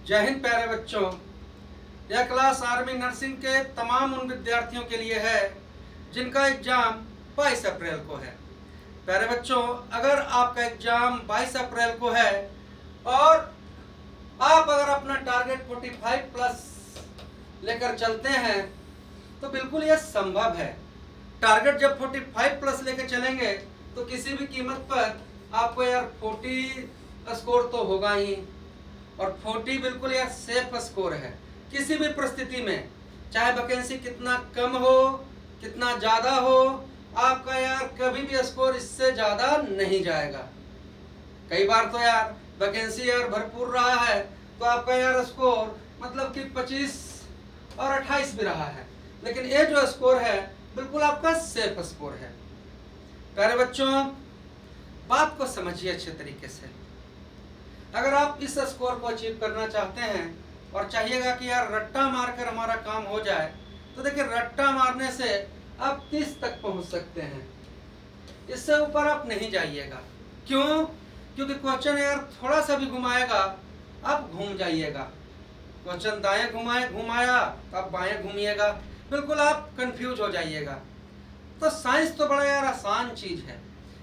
जय हिंद प्यारे बच्चों। यह क्लास आर्मी नर्सिंग के तमाम उन विद्यार्थियों के लिए है जिनका एग्जाम 22 अप्रैल को है। प्यारे बच्चों, अगर आपका एग्जाम 22 अप्रैल को है और आप अगर अपना टारगेट 45 प्लस लेकर चलते हैं तो बिल्कुल यह संभव है। टारगेट जब 45 प्लस लेकर चलेंगे तो किसी भी कीमत पर आपको यार 40 स्कोर तो होगा ही, और 40 बिल्कुल यार सेफ स्कोर है। किसी भी परिस्थिति में चाहे वैकेंसी कितना कम हो कितना ज़्यादा हो, आपका यार कभी भी स्कोर इससे ज़्यादा नहीं जाएगा। कई बार तो यार वैकेंसी यार भरपूर रहा है तो आपका यार स्कोर मतलब कि 25 और 28 भी रहा है, लेकिन ये जो स्कोर है बिल्कुल आपका सेफ स्कोर है। प्यारे बच्चों, बात को समझिए अच्छे तरीके से। अगर आप इस स्कोर को अचीव करना चाहते हैं और चाहिएगा कि यार रट्टा मारकर हमारा काम हो जाए, तो देखिए रट्टा मारने से आप 30 तक पहुंच सकते हैं, इससे ऊपर आप नहीं जाइएगा। क्यों? क्योंकि क्वेश्चन यार थोड़ा सा भी घुमाएगा आप घूम जाइएगा। क्वेश्चन दाएं घुमाया तो आप बाएं घूमिएगा, बिल्कुल आप कंफ्यूज हो जाइएगा। तो साइंस तो बड़ा यार आसान चीज है,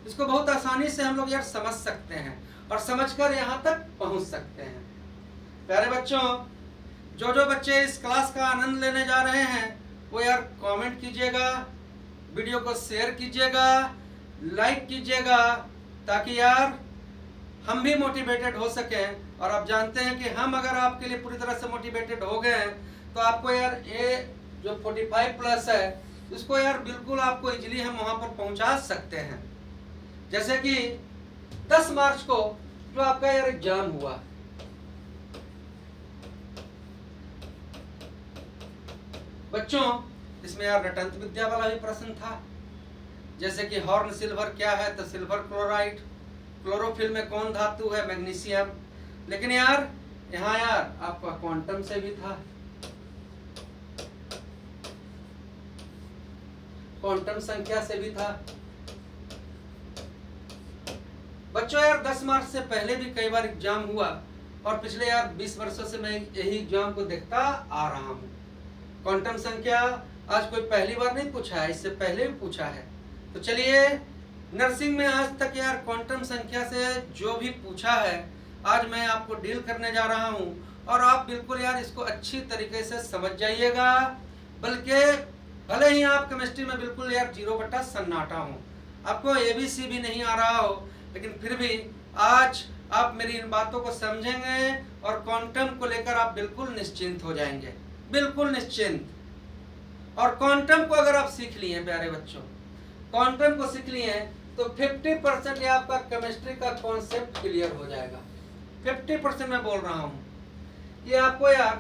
इसको बहुत आसानी से हम लोग यार समझ सकते हैं और समझकर यहाँ तक पहुँच सकते हैं। प्यारे बच्चों, जो बच्चे इस क्लास का आनंद लेने जा रहे हैं वो यार कमेंट कीजिएगा, वीडियो को शेयर कीजिएगा, लाइक कीजिएगा, ताकि यार हम भी मोटिवेटेड हो सकें। और आप जानते हैं कि हम अगर आपके लिए पूरी तरह से मोटिवेटेड हो गए हैं तो आपको यार ये जो 45 प्लस है इसको यार बिल्कुल आपको इजीली हम वहाँ पर पहुँचा सकते हैं। जैसे कि 10 मार्च को जो आपका यार एग्जाम हुआ, बच्चों इसमें यार रटंत विद्या वाला भी प्रश्न था। जैसे कि हॉर्न सिल्वर क्या है, तो सिल्वर क्लोराइड। क्लोरोफिल में कौन धातु है, मैग्नीशियम। लेकिन यार यहाँ यार आपका क्वांटम से भी था, क्वांटम संख्या से भी था। बच्चों यार 10 मार्च से पहले भी कई बार एग्जाम हुआ और पिछले यार 20 वर्षों से मैं यही एग्जाम को देखता आ रहा हूँ। क्वांटम संख्या आज कोई पहली बार नहीं पूछा है, इससे पहले भी पूछा है। तो चलिए, नर्सिंग में आज तक यार क्वांटम संख्या से जो भी पूछा है आज मैं आपको डील करने जा रहा हूँ, और आप बिल्कुल यार इसको अच्छी तरीके से समझ जाइएगा। बल्कि भले ही आप केमिस्ट्री में बिल्कुल यार 0 बटा सन्नाटा हो, आपको ABC भी नहीं आ रहा हो, लेकिन फिर भी आज आप मेरी इन बातों को समझेंगे और क्वांटम को लेकर आप बिल्कुल निश्चिंत हो जाएंगे, बिल्कुल निश्चिंत। और क्वांटम को अगर आप सीख लिए प्यारे बच्चों, क्वांटम को सीख लिए तो 50% ये आपका केमिस्ट्री का कॉन्सेप्ट क्लियर हो जाएगा। 50% मैं बोल रहा हूँ, ये आपको यार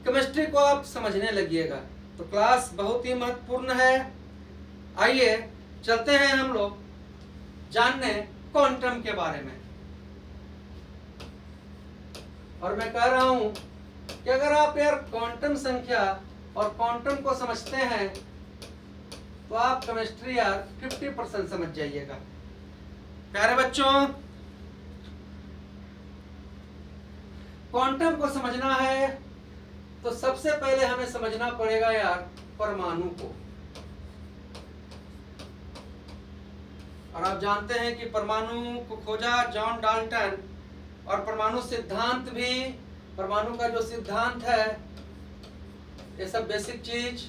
केमिस्ट्री को आप समझने लगिएगा। तो क्लास बहुत ही महत्वपूर्ण है। आइए चलते हैं हम लोग जानने क्वांटम के बारे में। और मैं कह रहा हूं कि अगर आप यार क्वांटम संख्या और क्वांटम को समझते हैं तो आप केमिस्ट्री यार 50% समझ जाइएगा। प्यारे बच्चों, क्वांटम को समझना है तो सबसे पहले हमें समझना पड़ेगा यार परमाणु को। और आप जानते हैं कि परमाणु को खोजा जॉन डाल्टन, और परमाणु सिद्धांत भी, परमाणु का जो सिद्धांत है, ये सब बेसिक चीज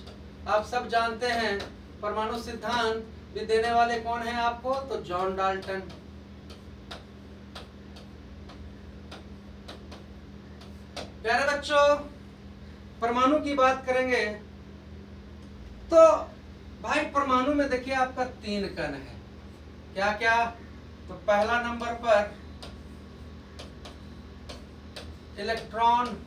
आप सब जानते हैं। परमाणु सिद्धांत भी देने वाले कौन है आपको, तो जॉन डाल्टन। प्यारे बच्चों, परमाणु की बात करेंगे तो भाई परमाणु में देखिए आपका 3 कण है। क्या क्या? तो पहला नंबर पर इलेक्ट्रॉन।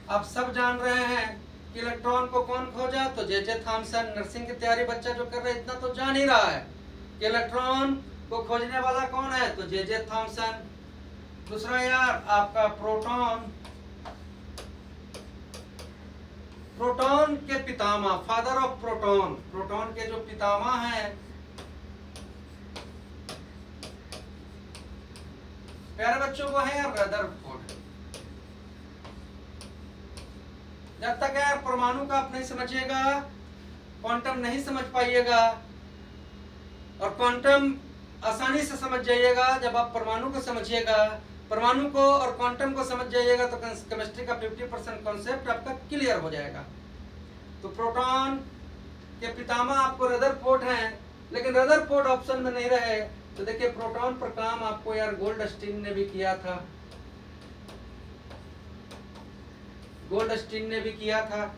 आप सब जान रहे हैं कि इलेक्ट्रॉन को कौन खोजा, तो जे थॉमसन। नर्सिंग की तैयारी बच्चा जो कर रहे हैं इतना तो जान ही रहा है कि इलेक्ट्रॉन को खोजने वाला कौन है, तो जे थॉमसन। दूसरा यार आपका प्रोटॉन। प्रोटॉन के पितामह, फादर ऑफ प्रोटॉन, प्रोटॉन के जो पितामह हैं प्यारे बच्चों को है रदरफोर्ड। जब तक यार परमाणु का आप नहीं समझिएगा, क्वांटम नहीं समझ पाइएगा। और क्वांटम आसानी से समझ जाइएगा जब आप परमाणु को समझिएगा। परमाणु को और क्वांटम को समझ जाइएगा तो केमिस्ट्री का 50% कॉन्सेप्ट आपका क्लियर हो जाएगा। तो प्रोटॉन के पितामह आपको रदरफोर्ड हैं, लेकिन रदरफोर्ड ऑप्शन में नहीं रहे। तो देखिए प्रोटॉन पर काम आपको यार गोल्डस्टीन ने भी किया था, गोल्डस्टीन ने भी किया था।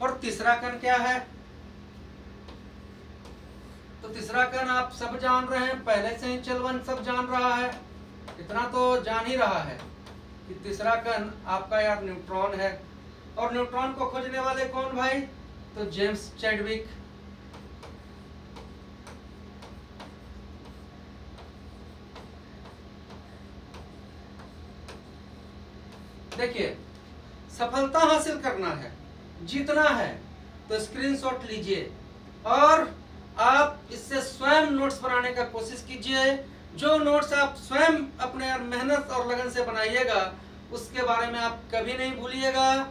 और तीसरा कण क्या है? तो तीसरा कण आप सब जान रहे हैं, पहले से ही चलवन सब जान रहा है, इतना तो जान ही रहा है कि तीसरा कण आपका यार न्यूट्रॉन है। और न्यूट्रॉन को खोजने वाले कौन भाई? तो जेम्स चैडविक। देखिए सफलता हासिल करना है, जीतना है, तो स्क्रीनशॉट लीजिए और आप इससे स्वयं नोट्स बनाने का कोशिश कीजिए। जो नोट्स आप स्वयं अपने यार मेहनत और लगन से बनाइएगा उसके बारे में आप कभी नहीं भूलिएगा।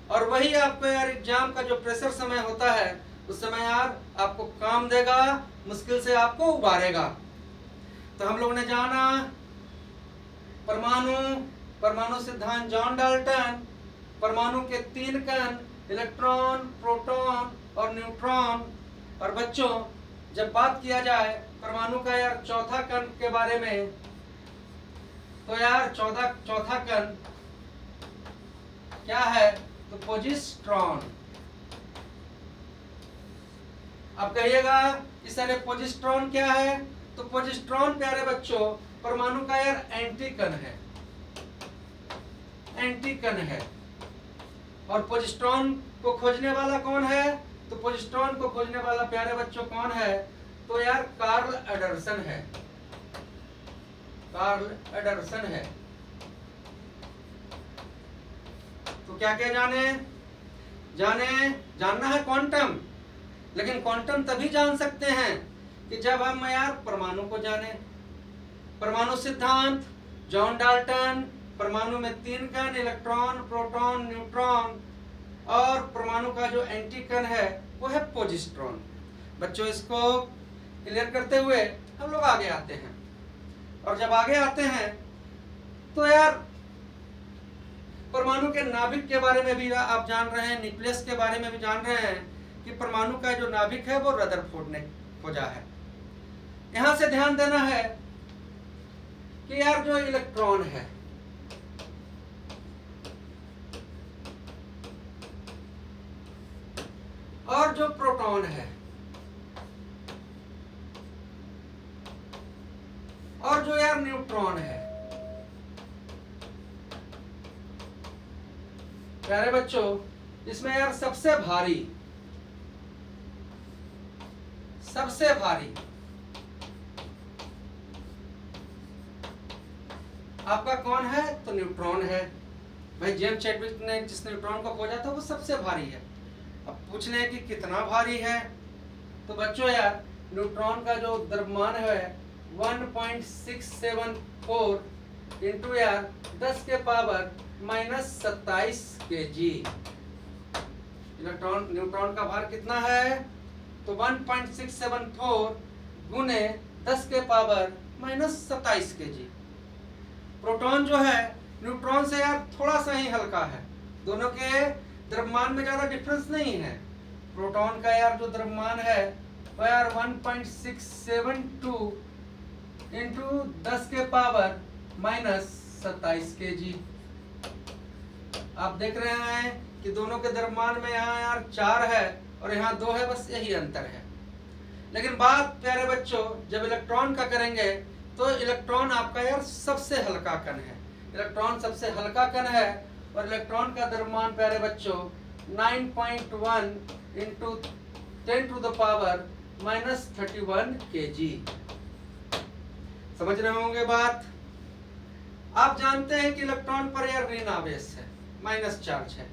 और वही आपको यार एग्जाम का जो प्रेशर समय होता है उस समय यार आपको काम देगा, मुश्किल से आपको उबारेगा। तो हम लोगों ने जाना परमाणु सिद्धांत जॉन डाल्टन, परमाणु के 3 कण इलेक्ट्रॉन, प्रोटॉन और न्यूट्रॉन। और बच्चों जब बात किया जाए परमाणु का यार चौथा कण के बारे में, तो यार चौथा कण क्या है? तो पोजिस्ट्रॉन। अब कहिएगा कि सर पोजिस्ट्रॉन क्या है? तो पोजिस्ट्रॉन प्यारे बच्चों परमाणु का यार एंटी कण है, एंटी कण है। और पोजिस्ट्रॉन को खोजने वाला कौन है? तो पोजिस्ट्रॉन को खोजने वाला प्यारे बच्चों कौन है? तो यार कार्ल एंडरसन है, कार्ल एंडरसन है। तो क्या क्या जानना है क्वांटम। लेकिन क्वांटम तभी जान सकते हैं कि जब हम यार परमाणु को जाने। परमाणु सिद्धांत जॉन डाल्टन, परमाणु में 3 कण इलेक्ट्रॉन, प्रोटॉन, न्यूट्रॉन। और परमाणु का जो एंटी कण है वो है पोजिस्ट्रॉन। बच्चों इसको क्लियर करते हुए हम लोग आगे आते हैं। और जब आगे आते हैं तो यार परमाणु के नाभिक के बारे में भी आप जान रहे हैं, न्यूक्लियस के बारे में भी जान रहे हैं कि परमाणु का जो नाभिक है वो रदरफोर्ड ने खोजा है। यहां से ध्यान देना है कि यार जो इलेक्ट्रॉन है और जो प्रोटॉन है और जो यार न्यूट्रॉन है, प्यारे बच्चों इसमें यार सबसे भारी आपका कौन है? तो न्यूट्रॉन है। भाई जेम्स चैडविक ने जिस न्यूट्रॉन को खोजा था वो सबसे भारी है। अब पूछ लें कि कितना भारी है, तो बच्चों यार न्यूट्रॉन का जो द्रव्यमान है 1.674 इंटू यार 10 के पावर -27 kg। न्यूट्रॉन का भार कितना है? तो 1.674 गुने 10 के पावर -27 kg। प्रोटॉन जो है न्यूट्रॉन से यार थोड़ा सा ही हल्का है, दोनों के द्रव्यमान में ज्यादा डिफरेंस नहीं है। प्रोटॉन का यार जो द्रव्यमान है वो यार 1.672 इंटू 10 के पावर -27 kg। आप देख रहे हैं कि दोनों के द्रव्यमान में यहाँ यार 4 है और यहाँ 2 है, बस यही अंतर है। लेकिन बात प्यारे बच्चों जब इलेक्ट्रॉन का करेंगे तो इलेक्ट्रॉन आपका यार सबसे हल्का कण है, इलेक्ट्रॉन सबसे हल्का कण है। और इलेक्ट्रॉन का द्रव्यमान प्यारे बच्चों 9.1 into 10 to the power -31 kg। समझ रहे होंगे बात। आप जानते हैं कि इलेक्ट्रॉन पर यार ऋण आवेश है, माइनस चार्ज है।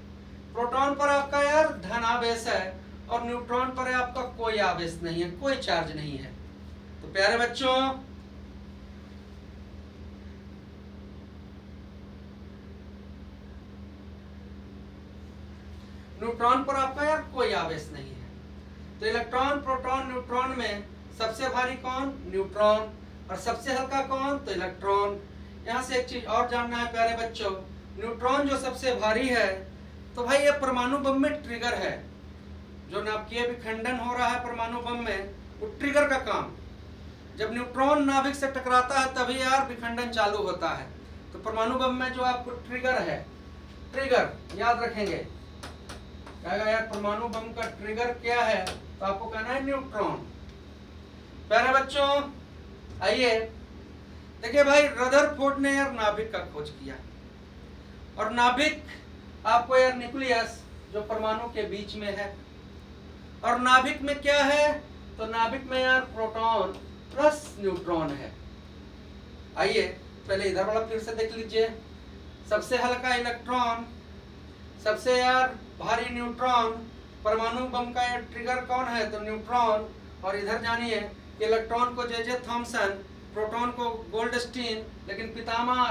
प्रोटॉन पर आपका यार धन आवेश है और न्यूट्रॉन पर आपका कोई आवेश नहीं है, कोई चार्ज नहीं है। तो प्यारे बच्चों न्यूट्रॉन पर आपका यार कोई आवेश नहीं है। तो इलेक्ट्रॉन, प्रोटॉन, न्यूट्रॉन में सबसे भारी कौन? न्यूट्रॉन। और सबसे हल्का कौन? तो इलेक्ट्रॉन। यहाँ से एक चीज और जानना है प्यारे बच्चों, न्यूट्रॉन जो सबसे भारी है, तो भाई ये परमाणु बम में ट्रिगर है। जो नाभिकीय विखंडन हो रहा है परमाणु बम में, वो ट्रिगर का काम। जब न्यूट्रॉन नाभिक से टकराता है तभी यार विखंडन चालू होता है। तो परमाणु बम में जो आपको ट्रिगर है, ट्रिगर याद रखेंगे कहेगा यार परमाणु बम का ट्रिगर क्या है, तो आपको कहना है न्यूट्रॉन। प्यारे बच्चों आइए देखिए भाई, रदरफोर्ड ने यार नाभिक का खोज किया। और नाभिक आपको यार न्यूक्लियस जो परमाणु के बीच में है। और नाभिक में क्या है? तो नाभिक में यार प्रोटॉन प्लस न्यूट्रॉन है। आइए पहले इधर वाला फिर से देख लीजिए। सबसे हल्का इलेक्ट्रॉन, सबसे यार भारी न्यूट्रॉन, परमाणु बम का यार ट्रिगर कौन है? तो न्यूट्रॉन। और इधर जानिए कि इलेक्ट्रॉन को जे थॉमसन, प्रोटॉन को गोल्डस्टीन, लेकिन पितामह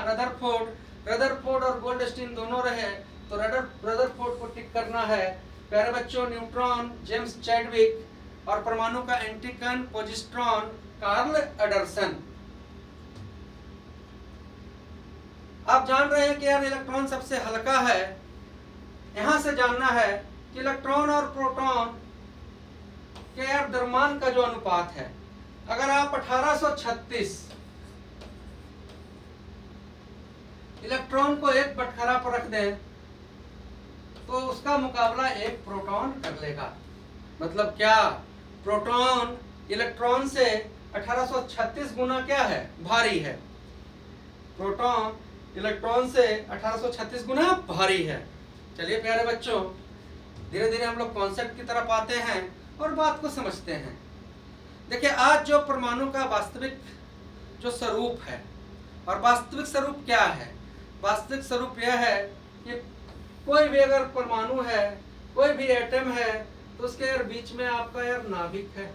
रदरफोर्ड और गोल्डस्टीन दोनों रहे, तो रदरफोर्ड को टिक करना है। प्यारे बच्चों न्यूट्रॉन जेम्स चैडविक और परमाणु का एंटीकन पोजिट्रॉन कार्ल एंडरसन। आप जान रहे हैं कि यार इलेक्ट्रॉन सबसे हल्का है। यहां से जानना है कि इलेक्ट्रॉन और प्रोटॉन के यार द्रव्यमान का जो अनुपात है, अगर आप 1836 इलेक्ट्रॉन को एक बटखरा पर रख दें तो उसका मुकाबला एक प्रोटॉन कर लेगा। मतलब क्या? प्रोटॉन इलेक्ट्रॉन से 1836 गुना क्या है? भारी है। प्रोटॉन इलेक्ट्रॉन से 1836 गुना भारी है। चलिए प्यारे बच्चों धीरे धीरे हम लोग कॉन्सेप्ट की तरफ आते हैं और बात को समझते हैं। देखिए आज जो परमाणु का वास्तविक जो स्वरूप है, और वास्तविक स्वरूप क्या है? वास्तविक स्वरूप यह है कि कोई भी अगर परमाणु है, कोई भी एटम है, तो उसके यार बीच में आपका यार नाभिक है।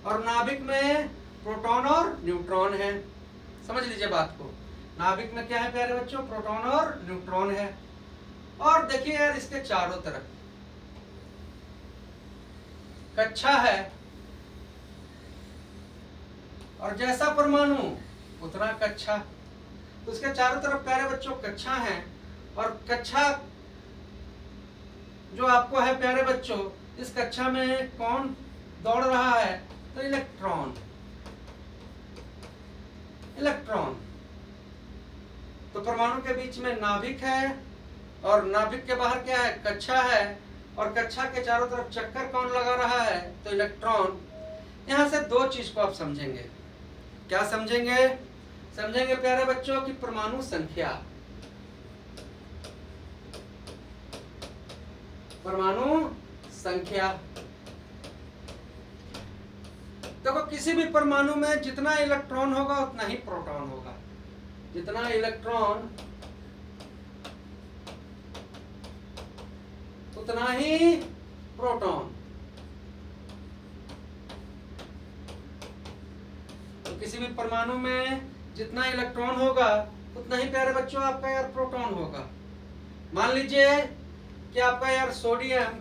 और नाभिक में प्रोटॉन और न्यूट्रॉन है। समझ लीजिए बात को। नाभिक में क्या है प्यारे बच्चों? प्रोटॉन और न्यूट्रॉन है। और देखिए यार इसके चारों तरफ कक्षा है, और जैसा परमाणु उतना कक्षा। तो उसके चारों तरफ प्यारे बच्चों कक्षा है। और कक्षा जो आपको है प्यारे बच्चों, इस कक्षा में कौन दौड़ रहा है? तो इलेक्ट्रॉन। इलेक्ट्रॉन। तो परमाणु के बीच में नाभिक है, और नाभिक के बाहर क्या है? कक्षा है। और कक्षा के चारों तरफ चक्कर कौन लगा रहा है? तो इलेक्ट्रॉन। यहां से दो चीज को आप समझेंगे। क्या समझेंगे? समझेंगे प्यारे बच्चों की परमाणु संख्या। परमाणु संख्या। देखो किसी भी परमाणु में जितना इलेक्ट्रॉन होगा उतना ही प्रोटॉन होगा। जितना इलेक्ट्रॉन उतना ही प्रोटॉन। तो किसी भी परमाणु में जितना इलेक्ट्रॉन होगा उतना ही प्यारे बच्चों आपका यार प्रोटॉन होगा। मान लीजिए कि आपका यार सोडियम,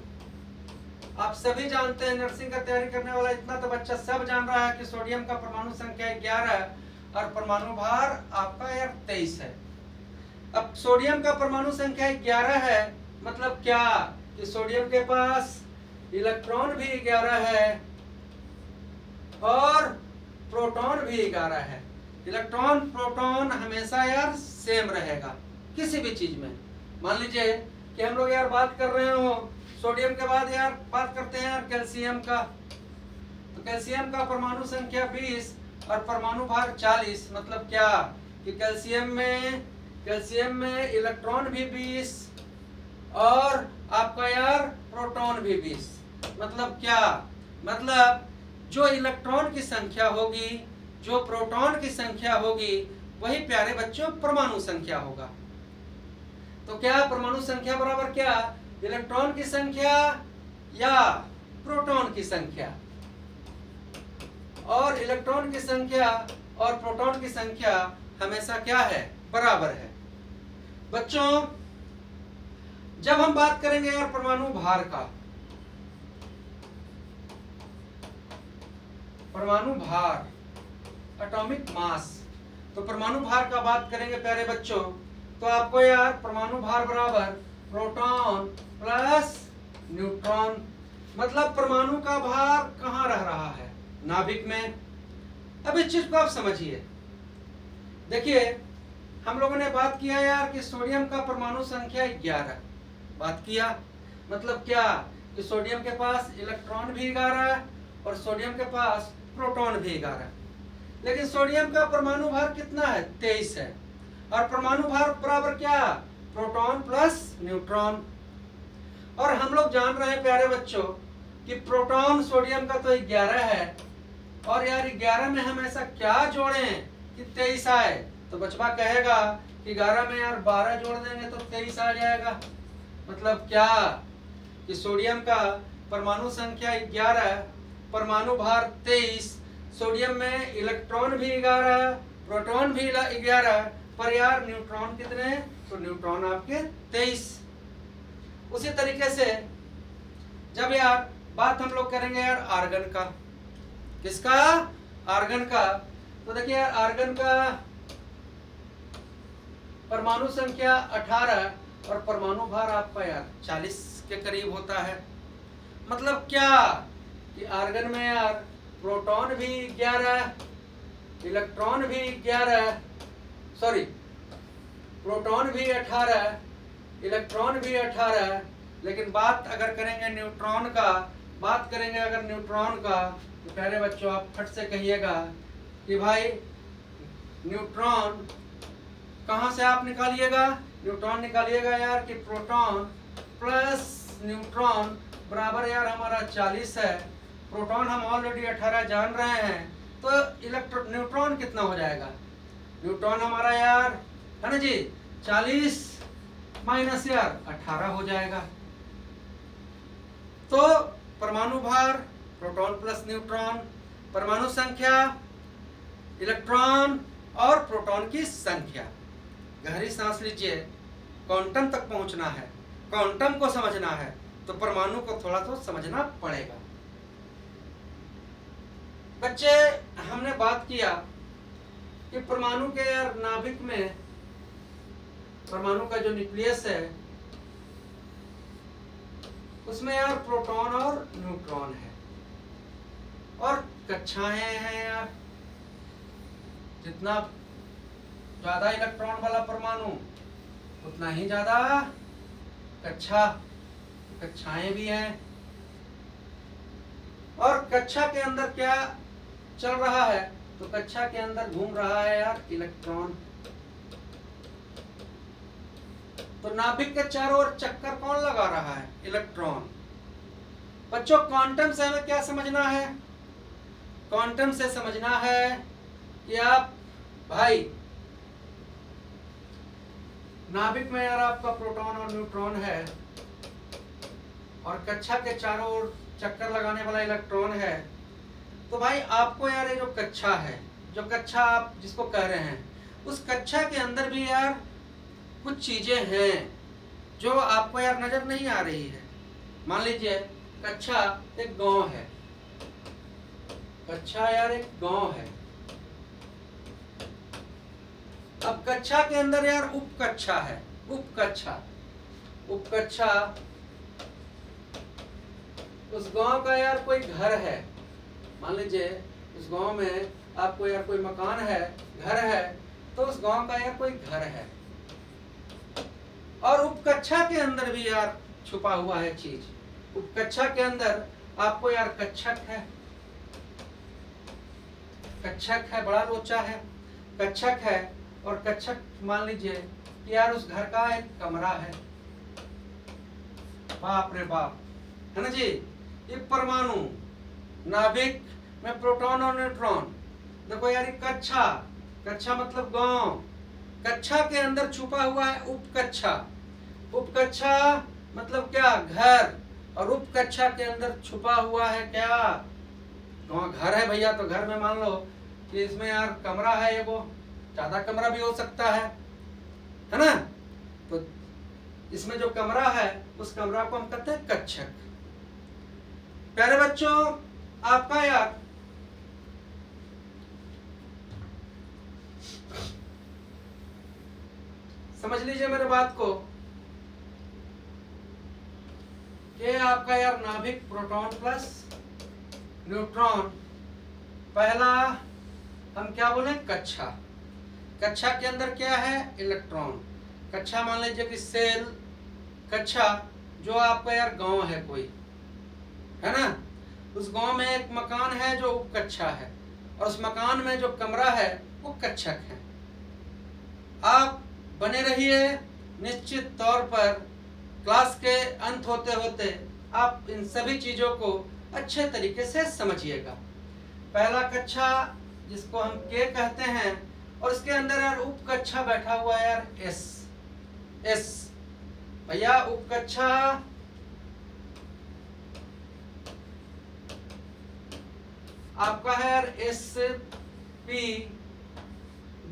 आप सभी जानते हैं, नर्सिंग का तैयारी करने वाला इतना तो बच्चा सब जान रहा है कि सोडियम का परमाणु संख्या 11 और परमाणु भार आपका यार 23 है। अब सोडियम का परमाणु संख्या 11 है, मतलब क्या कि सोडियम के पास इलेक्ट्रॉन भी 11 है और प्रोटॉन भी 11 है। इलेक्ट्रॉन प्रोटॉन हमेशा यार सेम रहेगा किसी भी चीज में। मान लीजिए कि हम लोग यार बात कर रहे हो सोडियम के बाद यार बात करते हैं यार कैल्शियम का। तो कैल्शियम का परमाणु संख्या 20 और परमाणु भार 40। मतलब क्या कि कैल्शियम में इलेक्ट्रॉन भी 20 और आपका यार प्रोटॉन भी 20। मतलब क्या? मतलब जो इलेक्ट्रॉन की संख्या होगी, जो प्रोटॉन की संख्या होगी, वही प्यारे बच्चों परमाणु संख्या होगा। तो क्या परमाणु संख्या बराबर क्या? इलेक्ट्रॉन की संख्या या प्रोटॉन की संख्या। और इलेक्ट्रॉन की संख्या और प्रोटॉन की संख्या हमेशा क्या है? बराबर है। बच्चों जब हम बात करेंगे यार परमाणु भार का, परमाणु भार, एटॉमिक मास, तो परमाणु भार का बात करेंगे प्यारे बच्चों, तो आपको यार परमाणु भार बराबर प्रोटॉन प्लस न्यूट्रॉन, मतलब परमाणु का भार कहाँ रह रहा है, नाभिक में। अब इस चीज को आप समझिए। देखिए हम लोगों ने बात किया यार कि सोडियम का परमाणु संख्या 11, बात किया, मतलब क्या कि सोडियम के पास इलेक्ट्रॉन भी 11 और सोडियम के पास प्रोटॉन भी 11, लेकिन सोडियम का परमाणु भार कितना है, 23 है, और परमाणु भार बराबर क्या, प्रोटॉन प्लस न्यूट्रॉन। और हम लोग जान रहे हैं प्यारे बच्चों कि प्रोटॉन सोडियम का तो 11 है, और यार 11 में हम ऐसा क्या जोड़ें कि 23 आए, तो बचवा कहेगा कि 11 में यार 12 जोड़ देंगे तो 23 आ जाएगा। मतलब क्या कि सोडियम का परमाणु संख्या 11, परमाणु भार 23, सोडियम में इलेक्ट्रॉन भी 11, प्रोटॉन भी 11, पर यार न्यूट्रॉन कितने, तो न्यूट्रॉन आपके 23। उसी तरीके से जब यार बात हम लोग करेंगे यार आर्गन का, किसका, आर्गन का, तो देखिए यार आर्गन का परमाणु संख्या 18 और परमाणु भार आपका यार 40 के करीब होता है। मतलब क्या कि आर्गन में यार प्रोटॉन भी 11, इलेक्ट्रॉन भी 11, सॉरी प्रोटॉन भी 18, इलेक्ट्रॉन भी 18, लेकिन बात अगर करेंगे न्यूट्रॉन का, बात करेंगे अगर न्यूट्रॉन का, तो प्यारे बच्चों आप फट से कहिएगा कि भाई न्यूट्रॉन कहाँ से आप निकालिएगा, न्यूट्रॉन निकालिएगा यार कि प्रोटॉन प्लस न्यूट्रॉन बराबर यार हमारा 40 है, प्रोटॉन हम ऑलरेडी 18 जान रहे हैं, तो न्यूट्रॉन कितना हो जाएगा, न्यूट्रॉन हमारा यार है ना जी 40 माइनस यार 18 हो जाएगा। तो परमाणु भार प्रोटॉन प्लस न्यूट्रॉन, परमाणु संख्या, इलेक्ट्रॉन और प्रोटॉन की संख्या। गहरी सांस लीजिए, क्वांटम तक पहुंचना है, क्वांटम को समझना है तो परमाणु को थोड़ा तो समझना पड़ेगा। बच्चे हमने बात किया कि परमाणु के यार नाभिक में, परमाणु का जो न्यूक्लियस है उसमें यार प्रोटॉन और न्यूट्रॉन है और कक्षाएं हैं यार, जितना ज्यादा इलेक्ट्रॉन वाला परमाणु उतना ही ज्यादा कक्षाएं भी हैं। और कक्षा के अंदर क्या चल रहा है, तो कक्षा के अंदर घूम रहा है यार इलेक्ट्रॉन। तो नाभिक के चारों ओर चक्कर कौन लगा रहा है, इलेक्ट्रॉन। बच्चों क्वांटम से हमें क्या समझना है, क्वांटम से समझना है कि आप भाई नाभिक में यार आपका प्रोटॉन और न्यूट्रॉन है और कक्षा के चारों ओर चक्कर लगाने वाला इलेक्ट्रॉन है, तो भाई आपको यार ये जो कक्षा है, जो कक्षा आप जिसको कह रहे हैं, उस कक्षा के अंदर भी यार कुछ चीजें हैं जो आपको यार नजर नहीं आ रही है। मान लीजिए कक्षा एक गांव है, कक्षा यार एक गांव है। अब कक्षा के अंदर यार उपकक्षा है, उपकक्षा, उपकक्षा उस गांव का यार कोई घर है, मान लीजिए उस गांव में आपको यार कोई मकान है, घर है, तो उस गांव का यार कोई घर है और उपकक्षा के अंदर भी यार छुपा हुआ है चीज। उपकक्षा के अंदर आपको यार कक्षक है, कक्षक है, बड़ा लोचा है, कक्षक है, और कक्षक मान लीजिए कि यार उस घर का एक कमरा है। बाप रे बाप, है ना जी। ये परमाणु नाभिक में प्रोटॉन और न्यूट्रॉन, देखो यार कक्षा, कक्षा मतलब गांव, कक्षा के अंदर छुपा हुआ है उपकक्षा, उपकक्षा मतलब क्या, घर, और उपकक्षा के अंदर छुपा हुआ है क्या, गांव। घर है भैया तो घर में मान लो कि इसमें यार कमरा है, ये वो ज्यादा कमरा भी हो सकता है ना। तो इसमें जो कमरा है उस कमरा को हम कहते हैं कक्षक। प्यारे बच्चों, आपका यार समझ लीजिए मेरे बात को कि आपका यार नाभिक प्रोटॉन प्लस न्यूट्रॉन, पहला हम क्या बोले कक्षा, कक्षा के अंदर क्या है इलेक्ट्रॉन। कक्षा मान लीजिए कि सेल, कक्षा जो आपका यार गांव है कोई, है ना, उस गांव में एक मकान है जो उपकक्षा है और उस मकान में जो कमरा है वो कक्षक है। आप बने रहिए, निश्चित तौर पर क्लास के अंत होते होते आप इन सभी चीजों को अच्छे तरीके से समझिएगा। पहला कक्षा जिसको हम के कहते हैं और इसके अंदर यार उपकक्षा बैठा हुआ है यार एस भैया, उपकक्षा आपका है यार एस पी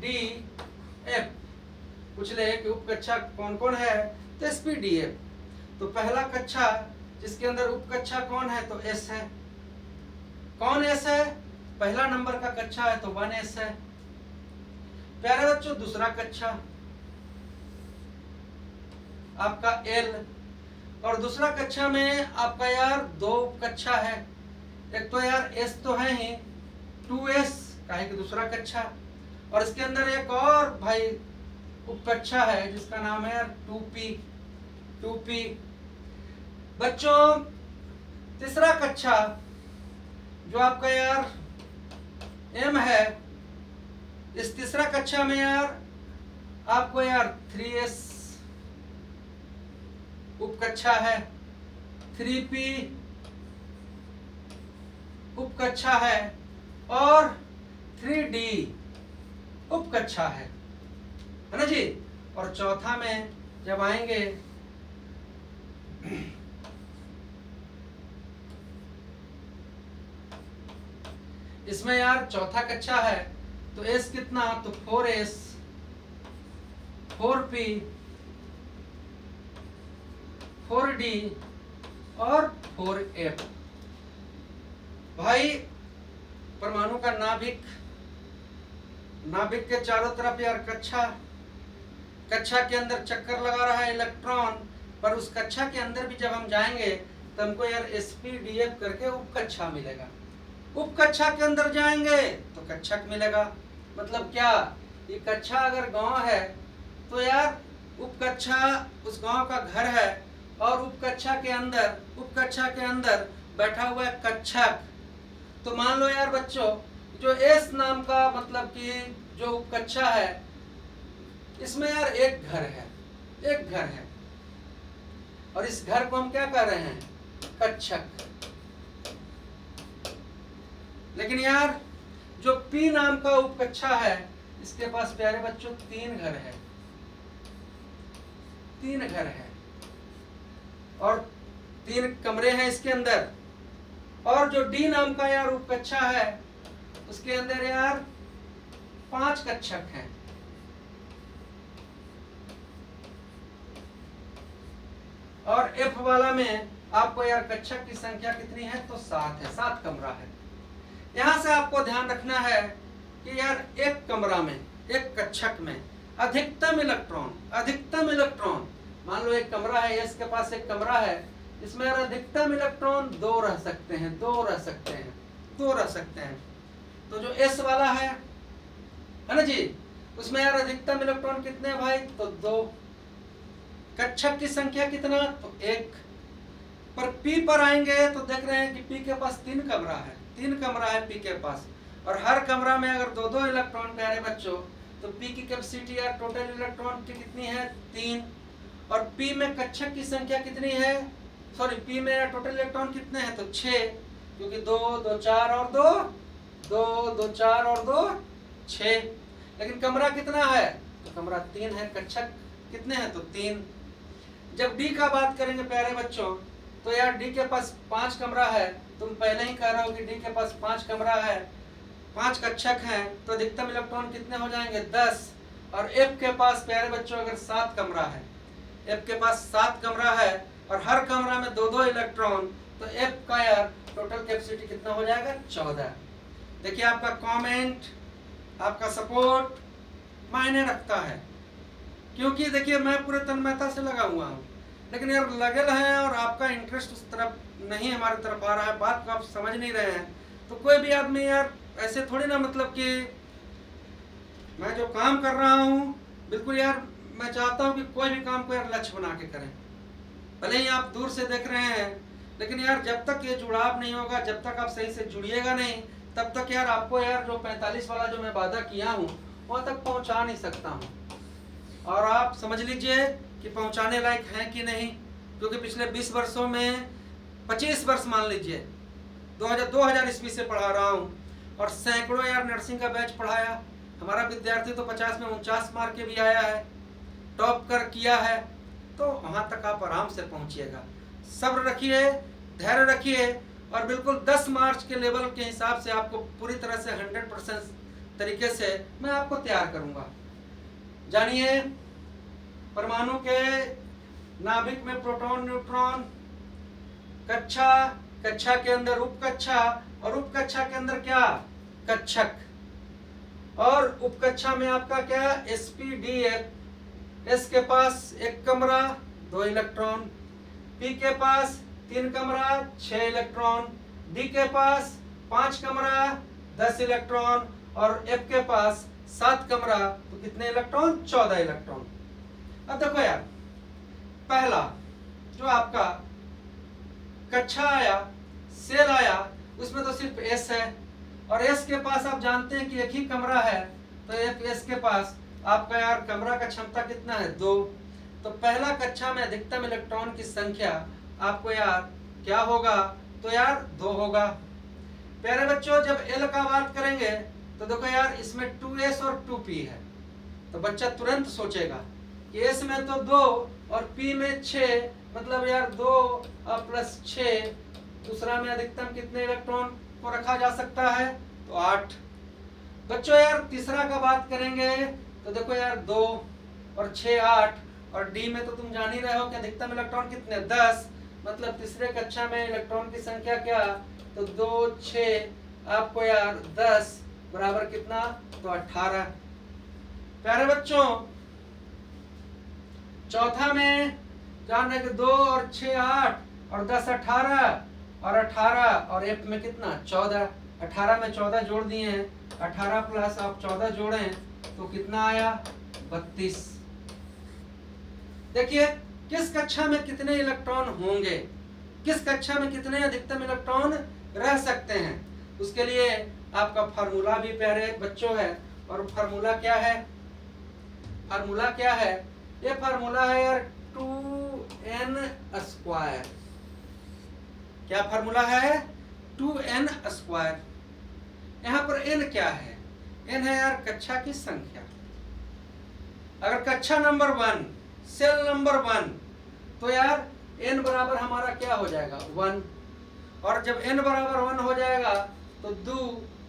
डी एफ। पूछ ले कि उपकक्षा कौन कौन है, तो एस पी डी एफ। तो पहला कक्षा जिसके अंदर उपकक्षा कौन है तो एस है। कौन एस है? पहला नंबर का कक्षा है तो 1s है। प्यारे बच्चों, दूसरा कक्षा आपका एल, और दूसरा कक्षा में आपका यार दो कक्षा है। एक तो यार एस तो है ही, 2s काहे कि दूसरा कक्षा, और इसके अंदर एक और भाई उपकक्षा है जिसका नाम है यार 2p। बच्चों, तीसरा कक्षा जो आपका यार m है, इस तीसरा कक्षा में यार आपको यार 3s उपकक्षा है, 3p उपकक्षा है और 3d उपकक्षा है ना जी। और चौथा में जब आएंगे इसमें यार चौथा कक्षा है तो s कितना, तो 4s, 4p, 4d और 4f। भाई, परमाणु का नाभिक, नाभिक के चारों तरफ यार कक्षा, कक्षा के अंदर चक्कर लगा रहा है इलेक्ट्रॉन, पर उस कक्षा के अंदर भी जब हम जाएंगे तो हमको यार sp-df करके उपकक्षा मिलेगा। उपकक्षा के अंदर जाएंगे तो कक्षक मिलेगा। मतलब क्या, ये कक्षा अगर गांव है तो यार उपकक्षा उस गांव का घर है और उपकक्षा के अंदर बैठा हुआ है कक्षक। तो मान लो यार बच्चों, जो एस नाम का मतलब कि जो उपकक्षा है, इसमें यार एक घर है और इस घर को हम क्या कह रहे हैं, कक्षक। लेकिन यार जो P नाम का उपकक्षा है, इसके पास प्यारे बच्चों 3 घर है और 3 कमरे हैं इसके अंदर। और जो D नाम का यार उपकक्षा है, उसके अंदर यार 5 कक्षक हैं। और F वाला में आपको यार कक्षक की संख्या कितनी है, तो 7 है, 7 कमरा है। यहां से आपको ध्यान रखना है कि यार एक कमरा में, एक कक्षक में अधिकतम इलेक्ट्रॉन, मान लो एक कमरा है, एस के पास एक कमरा है, इसमें यार अधिकतम इलेक्ट्रॉन 2 रह सकते हैं। तो जो एस वाला है ना जी, उसमें यार अधिकतम इलेक्ट्रॉन कितने हैं भाई, तो 2। कक्षक की संख्या कितना, तो 1। पर पी पर आएंगे तो देख रहे हैं कि पी के पास 3 कमरा है पी के पास, और हर कमरा में अगर 2-2 इलेक्ट्रॉन प्यारे बच्चों, तो पी की कैपेसिटी या टोटल इलेक्ट्रॉन की कितनी है, 3। और पी में कक्षक की संख्या कितनी है, पी में टोटल इलेक्ट्रॉन कितने हैं, तो 6, क्योंकि 2, 2, 4 और 2, 2, 2, 4 और 2, 6। लेकिन कमरा कितना है, तो कमरा 3 है, कक्षक कितने हैं, तो 3। जब डी का बात करेंगे प्यारे बच्चों, तो यार डी के पास 5 कमरा है। तुम पहले ही कह रहे हो कि डी के पास 5 कमरा है, 5 कक्षक हैं, तो अधिकतम इलेक्ट्रॉन कितने हो जाएंगे, 10। और एफ के पास प्यारे बच्चों अगर 7 कमरा है, F के पास 7 कमरा है और हर कमरा में 2-2 इलेक्ट्रॉन, तो F का यार टोटल कैपेसिटी कितना हो जाएगा? 14। देखिए आपका कमेंट, आपका सपोर्ट मायने रखता है, क्योंकि देखिए मैं पूरे तन्मयता से लगा हुआ हूँ, लेकिन यार लगल है और आपका इंटरेस्ट उस तरफ नहीं हमारी तरफ आ रहा है, बात को आप समझ नहीं रहे हैं। तो कोई भी आदमी यार ऐसे थोड़ी ना, मतलब कि मैं जो काम कर रहा हूँ बिल्कुल यार मैं चाहता हूँ कि कोई भी काम को यार लक्ष्य बना के करें। भले ही आप दूर से देख रहे हैं, लेकिन यार जब तक ये जुड़ाव नहीं होगा, जब तक आप सही से जुड़िएगा नहीं, तब तक यार आपको यार जो 45 वाला जो मैं वादा किया हूँ वहाँ तक पहुँचा नहीं सकता हूँ। और आप समझ लीजिए कि पहुँचाने लायक हैं कि नहीं, क्योंकि पिछले 20 वर्षों में 25 वर्ष मान लीजिए 2000 ईस्वी से पढ़ा रहा हूँ और सैकड़ों यार नर्सिंग का बैच पढ़ाया। हमारा विद्यार्थी तो 50 में 49 मार्क के भी आया है, टॉप कर किया है। तो वहाँ तक आप आराम से पहुँचिएगा। सब्र रखिए, धैर्य रखिए और बिल्कुल 10 मार्च के लेवल के हिसाब से आपको पूरी तरह से 100% तरीके से मैं आपको तैयार करूँगा। जानिए, परमाणु के नाभिक में प्रोटॉन, न्यूट्रॉन, कक्षा, कक्षा के अंदर उपकक्षा और उपकक्षा के अंदर क्या? कक्षक। और उपकक्षा में आपका क्या? sp-df। s के पास 1 कमरा 2 इलेक्ट्रॉन, p के पास 3 कमरा 6 इलेक्ट्रॉन, d के पास 5 कमरा 10 इलेक्ट्रॉन और f के पास 7 कमरा, तो कितने इलेक्ट्रॉन? 14 इलेक्ट्रॉन। अब देखो यार, पहला जो आपका कक्षा आया, सेल आया, उसमें तो सिर्फ S है और S के पास आप जानते हैं कि एक ही कमरा है, तो S के पास आपका यार कमरा का क्षमता कितना है? 2। तो पहला कक्षा में अधिकतम इलेक्ट्रॉन की संख्या आपको यार क्या होगा? तो यार 2 होगा। प्यारे बच्चों, जब L का बात करेंगे तो देखो यार इसमें 2S और 2P है, तो बच्चा तुरंत सोचेगा कि S में तो 2 और P में 6, मतलब यार 2 और प्लस 6, दूसरा में अधिकतम कितने इलेक्ट्रॉन को रखा जा सकता है? तो 8। बच्चों यार तीसरा का बात करेंगे तो देखो यार 2 और 6 8, और डी में तो तुम जान ही रहे हो कि अधिकतम इलेक्ट्रॉन कितने? 10, मतलब तीसरे कक्षा में इलेक्ट्रॉन की संख्या क्या? तो 2 6 आपको यार 10 बराबर कितना? तो 18। प्यारे बच्चों, चौथा में जान रहे कि 2 और 6 8 और 10 18 और 18 और एफ में कितना? 14। 18 में 14 जोड़ दिए हैं, 18 प्लस आप 14 जोड़ें तो कितना आया? 32। देखिए किस कक्षा में कितने इलेक्ट्रॉन होंगे, किस कक्षा में कितने अधिकतम इलेक्ट्रॉन रह सकते हैं, उसके लिए आपका फार्मूला भी प्यारे बच्चों है। और फार्मूला क्या है? फार्मूला क्या है? ये फार्मूला है यार 2n स्क्वायर। क्या फार्मूला है? 2n square. यहाँ पर n क्या है? n है यार कक्षा की संख्या। अगर कक्षा नंबर 1, सेल नंबर 1, तो यार n बराबर हमारा क्या हो जाएगा? 1। और जब n बराबर 1 हो जाएगा तो 2,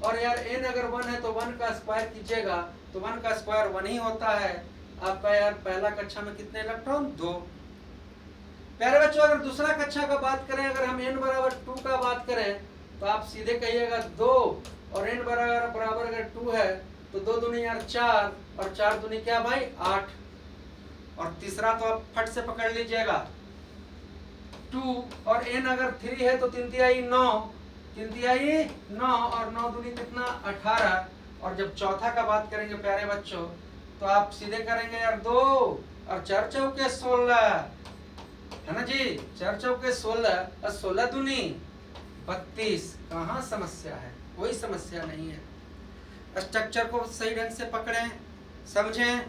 और यार n अगर 1 है तो 1 का स्क्वायर कीजिएगा तो 1 का स्क्वायर 1 ही होता है। आपका यार पहला कक्षा में कितने इलेक्ट्रॉन? 2। प्यारे बच्चों, अगर दूसरा कक्षा का बात करें, अगर हम n बराबर 2 का बात करें तो आप सीधे कहिएगा 2, और n बराबर अगर 2 है तो 2 दूनी यार 4, और 4 दूनी क्या भाई? 8। और तीसरा तो आप फट से पकड़ लीजिएगा 2, और n अगर 3 है तो 3 तिहाई 9, 3 तिहाई 9 और 9 दूनी कितना? 18। और जब चौथा का बात करेंगे प्यारे बच्चों तो आप सीधे करेंगे यार 2 और 4 चौके 16, है ना जी? 4 चौके 16 और 16 दूनी 32। कहाँ समस्या है? कोई समस्या नहीं है। स्ट्रक्चर को सही ढंग से पकड़ें, समझें,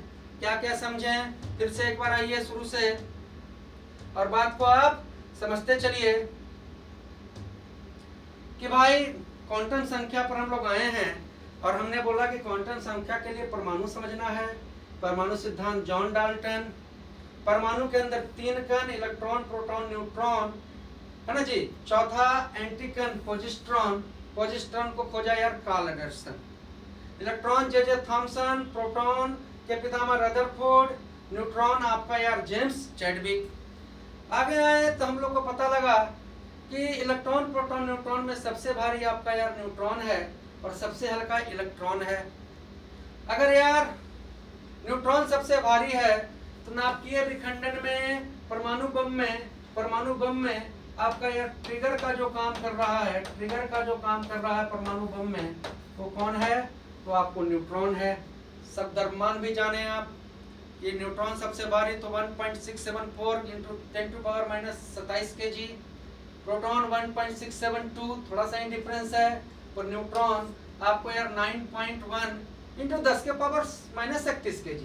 क्या क्या समझें, फिर से एक बार आइए शुरू से और बात को आप समझते चलिए कि भाई क्वांटम संख्या पर हम लोग आए हैं और हमने बोला कि क्वांटम संख्या के लिए परमाणु समझना है। परमाणु सिद्धांत जॉन डाल्टन। परमाणु के अंदर 3 कण, इलेक्ट्रॉन, प्रोटॉन, न्यूट्रॉन, है ना जी? चौथा एंटी कण पॉजिट्रॉन। पॉजिट्रॉन को खोजा यार कार्ल एंडरसन। इलेक्ट्रॉन जे जे थॉमसन, प्रोटॉन के पितामह रदरफोर्ड, न्यूट्रॉन आपका यार जेम्स चैडविक। आगे आए तो हम लोग को पता लगा कि इलेक्ट्रॉन प्रोटॉन न्यूट्रॉन में सबसे भारी आपका यार न्यूट्रॉन है और सबसे हल्का इलेक्ट्रॉन है। अगर यार न्यूट्रॉन सबसे भारी है तो नाभिकीय विखंडन में परमाणु बम में आपका यह ट्रिगर का जो काम कर रहा है परमाणु बम में, वो कौन है? तो आपको न्यूट्रॉन है। सब द्रव्यमान भी जाने आप, ये न्यूट्रॉन सबसे भारी तो 1.674 इंटू 10⁻⁻27 kg, प्रोटॉन 1.672, थोड़ा सा ही डिफरेंस है, और न्यूट्रॉन आपको यार 9.1 इंटू 10⁻31 kg।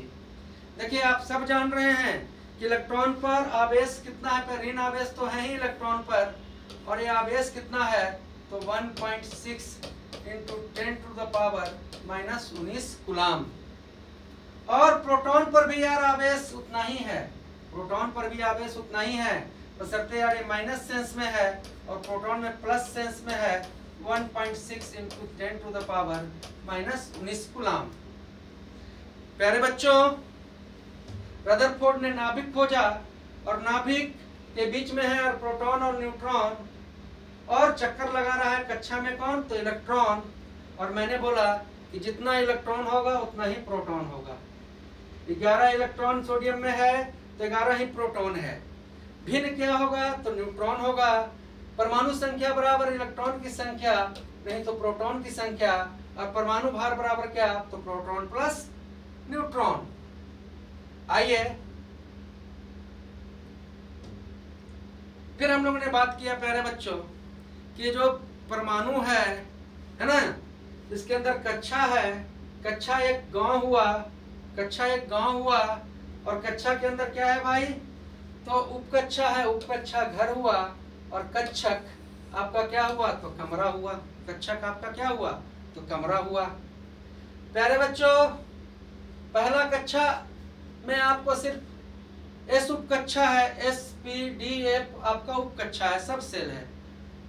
देखिए आप सब जान रहे हैं कि इलेक्ट्रॉन पर आवेश कितना है, पर ऋण आवेश तो है ही इलेक्ट्रॉन पर, और ये आवेश कितना है तो 1.6 इंटू 10⁻⁻19 कूलाम। और प्रोटॉन पर भी यार आवेश उतना ही है, बशर्ते यार ये माइनस सेंस में है और प्रोटॉन में प्लस सेंस में है, 1.6 इंटू 10⁻⁻19 कूलाम। प्यारे बच्चों, रदरफोर्ड ने नाभिक खोजा और नाभिक के बीच में है और प्रोटॉन और न्यूट्रॉन, और चक्कर लगा रहा है कक्षा में कौन? तो इलेक्ट्रॉन। और मैंने बोला कि जितना इलेक्ट्रॉन होगा उतना ही प्रोटॉन होगा। 11 इलेक्ट्रॉन सोडियम में है तो 11 ही प्रोटॉन है। भिन्न क्या होगा? तो न्यूट्रॉन होगा। परमाणु संख्या बराबर इलेक्ट्रॉन की संख्या, नहीं तो प्रोटॉन की संख्या, और परमाणु भार बराबर क्या? तो प्रोटॉन प्लस न्यूट्रॉन। आइए फिर हम लोगों ने बात किया प्यारे बच्चों कि जो परमाणु है ना, इसके अंदर कक्षा है, कक्षा एक गांव हुआ, और कक्षा के अंदर क्या है भाई? तो उपकक्षा है, उपकक्षा घर हुआ, और कक्षक आपका क्या हुआ? तो कमरा हुआ। कक्षक आपका क्या हुआ? तो कमरा हुआ। प्यारे बच्चों, पहला कक्षा में आपको सिर्फ एस उपकक्षा है, SPDF आपका उपकक्षा है, सब सेल है,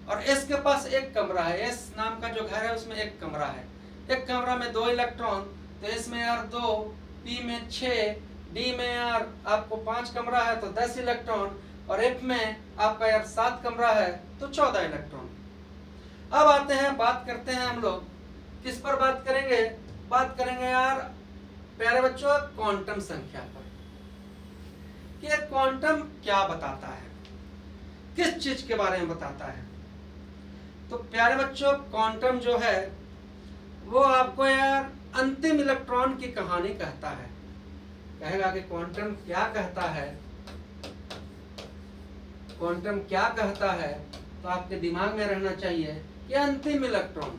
और एस के पास एक कमरा है। एस नाम का जो घर है उसमें एक कमरा है, एक कमरा में 2 इलेक्ट्रॉन, तो एस में यार 2, पी में 6, डी में यार आपको 5 कमरा है तो 10 इलेक्ट्रॉन, और एफ में आपका यार 7 कमरा है तो 14 इलेक्ट्रॉन। अब आते हैं, बात करते हैं हम लोग किस पर बात करेंगे? बात करेंगे यार प्यारे बच्चों क्वांटम संख्या पर, कि क्वांटम क्या बताता है, किस चीज के बारे में बताता है। तो प्यारे बच्चों, क्वांटम जो है वो आपको यार अंतिम इलेक्ट्रॉन की कहानी कहता है। कहेगा कि क्वांटम क्या कहता है, क्वांटम क्या कहता है, तो आपके दिमाग में रहना चाहिए कि अंतिम इलेक्ट्रॉन।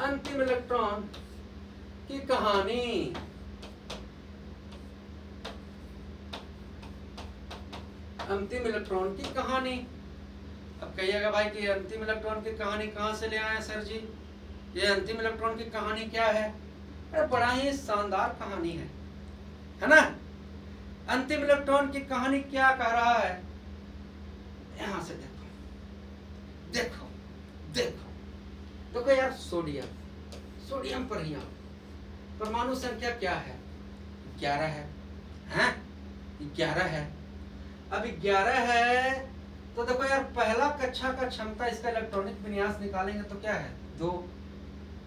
अंतिम इलेक्ट्रॉन की कहानी। अंतिम इलेक्ट्रॉन की कहानी। अब कहिएगा भाई कि अंतिम इलेक्ट्रॉन की कहानी कहां से ले आए सर जी, ये अंतिम इलेक्ट्रॉन की कहानी क्या है? अरे बड़ा ही शानदार कहानी है ना। अंतिम इलेक्ट्रॉन की कहानी क्या कह रहा है? यहां से देखो देखो देखो देखो यार, सोडियम पर ही परमाणु संख्या क्या है? 11 है, हैं? 11 है। अब 11 है तो देखो यार, पहला कक्षा का क्षमता, इसका इलेक्ट्रॉनिक विन्यास निकालेंगे तो क्या है? 2।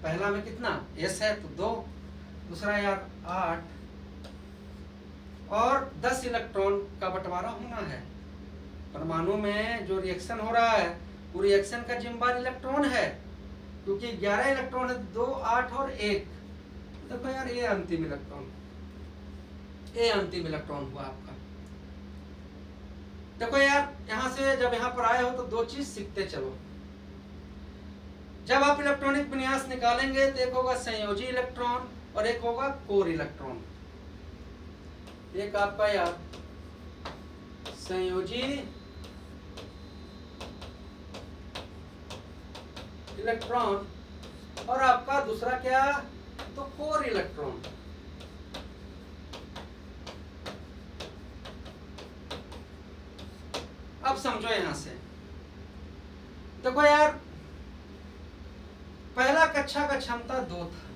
पहला में कितना? S है तो 2, दूसरा यार 8, और 10 इलेक्ट्रॉन का बंटवारा होना है। परमाणु में जो रिएक्शन हो रहा है वो रिएक्शन का जिम्मेदार इलेक्ट्रॉन है, क्योंकि 11 इलेक्ट्रॉन है, 2, 8 और 1। देखो यार, ये अंतिम इलेक्ट्रॉन हुआ आपका। देखो यार, यहां से जब यहां पर आए हो तो 2 चीज सीखते चलो। जब आप इलेक्ट्रॉनिक विन्यास निकालेंगे तो एक होगा संयोजी इलेक्ट्रॉन और एक होगा कोर इलेक्ट्रॉन। एक आपका यार संयोजी इलेक्ट्रॉन और आपका दूसरा क्या? तो कोर इलेक्ट्रॉन। अब समझो यहां से, देखो यार, पहला कक्षा का क्षमता 2 था,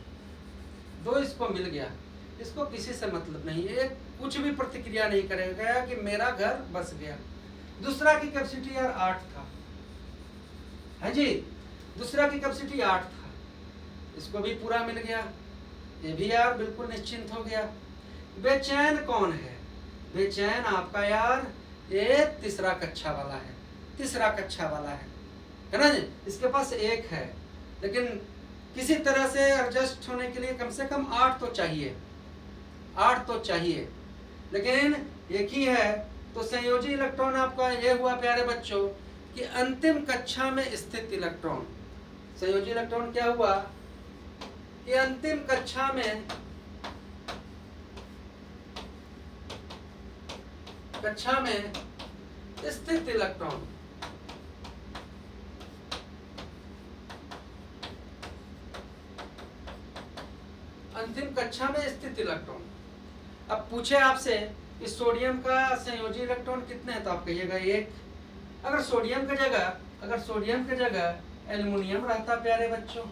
2 इसको मिल गया, इसको किसी से मतलब नहीं है, कुछ भी प्रतिक्रिया नहीं करेगा कि मेरा घर बस गया। दूसरा की कैपेसिटी यार 8 था, है जी, दूसरा की कैपेसिटी 8 था, इसको भी पूरा मिल गया, ये भी यार बिल्कुल निश्चिंत हो गया। बेचैन कौन है? बेचैन आपका यार ये तीसरा कक्षा वाला है, तीसरा कक्षा वाला है ना जी। इसके पास 1 है, लेकिन किसी तरह से एडजस्ट होने के लिए कम से कम 8 तो चाहिए, 8 तो चाहिए, लेकिन एक ही है। तो संयोजी इलेक्ट्रॉन आपका ये हुआ प्यारे बच्चों कि अंतिम कक्षा में स्थित इलेक्ट्रॉन। संयोजी इलेक्ट्रॉन क्या हुआ कि अंतिम कक्षा में स्थित इलेक्ट्रॉन। अंतिम कक्षा में स्थित इलेक्ट्रॉन। अब पूछे आपसे कि सोडियम का संयोजी इलेक्ट्रॉन कितने हैं, तो आप कहिएगा 1। अगर सोडियम की जगह एल्युमिनियम रहता प्यारे बच्चों,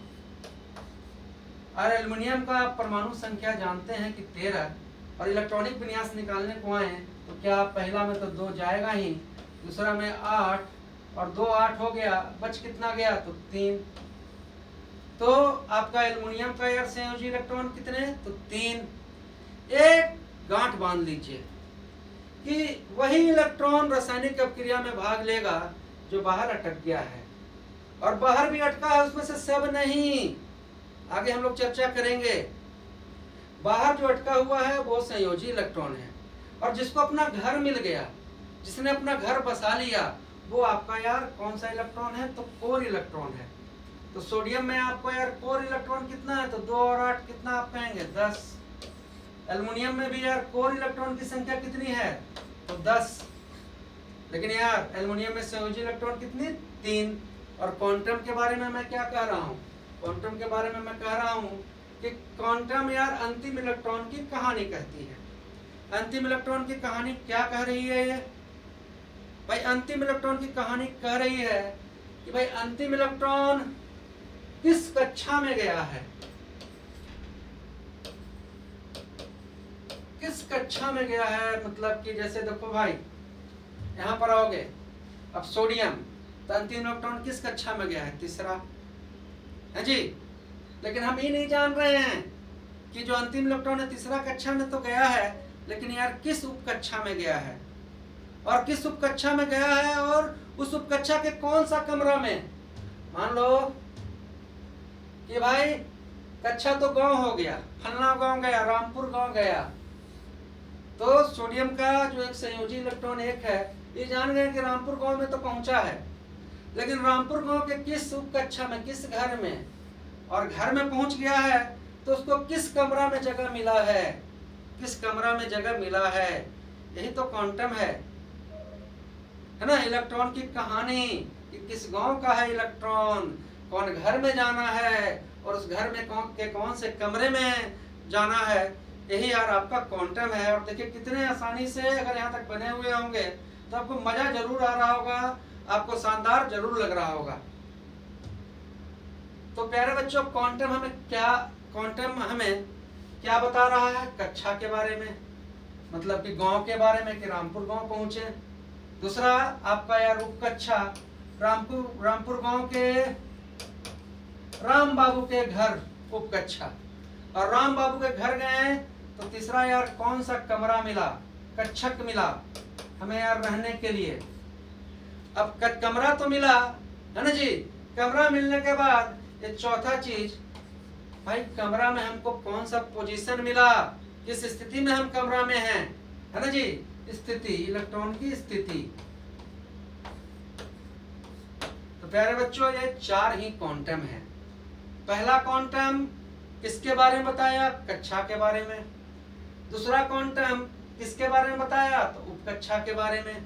और एल्युमिनियम का परमाणु संख्या जानते हैं कि 13, और इलेक्ट्रॉनिक विन्यास निकालने को आए तो क्या पहला में तो 2 जाएगा ही, दूसरा में 8 और 2 8 हो गया, बच कितना गया तो 3। तो आपका एल्युमिनियम का यार संयोजी इलेक्ट्रॉन कितने, तो 3। एक गांठ बांध लीजिए कि वही इलेक्ट्रॉन रासायनिक अपक्रिया में भाग लेगा जो बाहर अटक गया है, और बाहर भी अटका है उसमें से सब नहीं, आगे हम लोग चर्चा करेंगे। बाहर जो अटका हुआ है वो संयोजी इलेक्ट्रॉन है, और जिसको अपना घर मिल गया, जिसने अपना घर बसा लिया, वो आपका यार कौन सा इलेक्ट्रॉन है, तो कोर इलेक्ट्रॉन है। तो सोडियम में आपको यार कोर इलेक्ट्रॉन कितना है, तो 2 और 8 कितना आप कहेंगे 10। एल्युमिनियम में भी यार कोर इलेक्ट्रॉन की संख्या कितनी है, तो 10, लेकिन यार एल्युमिनियम में संयोजी इलेक्ट्रॉन कितनी, 3। और क्वांटम के बारे में मैं क्या कह रहा हूँ, क्वांटम के बारे में मैं कह रहा हूँ कि क्वांटम यार अंतिम इलेक्ट्रॉन की कहानी कहती है। अंतिम इलेक्ट्रॉन की कहानी क्या कह रही है ये भाई, अंतिम इलेक्ट्रॉन की कहानी कह रही है कि भाई अंतिम इलेक्ट्रॉन किस कक्षा में गया है, किस कक्षा में गया है। मतलब कि जैसे देखो भाई, यहां पर आओगे, अब सोडियम, तो अंतिम इलेक्ट्रॉन किस कक्षा में गया है, तीसरा, है जी। लेकिन हम ये नहीं जान रहे हैं कि जो अंतिम इलेक्ट्रॉन है तीसरा कक्षा में तो गया है, लेकिन यार किस उप कक्षा में गया है, और किस उप कक्षा में गया है, और उस उप कक्षा के कौन सा कमरा में। मान लो कि भाई कक्षा तो गांव हो गया, फलना गांव गया, रामपुर गांव गया, तो सोडियम का जो एक संयोजी इलेक्ट्रॉन 1 है, ये जान गए कि रामपुर गांव में तो पहुंचा है, लेकिन रामपुर गांव के किस उप कक्षा में, किस घर में, और घर में पहुंच गया है तो उसको किस कमरा में जगह मिला है, किस कमरा में जगह मिला है। यही तो क्वांटम है ना, इलेक्ट्रॉन की कहानी कि किस गांव का है इलेक्ट्रॉन, कौन घर में जाना है, और उस घर में कौन से कमरे में जाना है, यही यार आपका क्वांटम है। और देखिए कितने आसानी से अगर यहाँ तक बने हुए होंगे तो आपको मजा जरूर आ रहा होगा, आपको शानदार जरूर लग रहा होगा। तो प्यारे बच्चों, क्वांटम हमें क्या बता रहा है, कक्षा के बारे में, मतलब कि गांव के बारे में कि रामपुर गांव पहुंचे। दूसरा आपका यार उप कक्षा, रामपुर गांव के राम बाबू के घर उप कक्षा, और राम बाबू के घर गए तो तीसरा यार कौन सा कमरा मिला, कक्षक मिला हमें यार रहने के लिए। अब कमरा तो मिला है ना जी, कमरा मिलने के बाद ये चौथा चीज, भाई कमरा में हमको कौन सा पोजीशन मिला, किस स्थिति में हम कमरा में हैं, है ना जी, स्थिति, इलेक्ट्रॉन की स्थिति। तो प्यारे बच्चों, ये 4 ही क्वांटम है। पहला क्वांटम किसके बारे में बताया, कक्षा के बारे में। दूसरा क्वांटम किसके बारे में बताया, तो उपकक्षा के बारे में।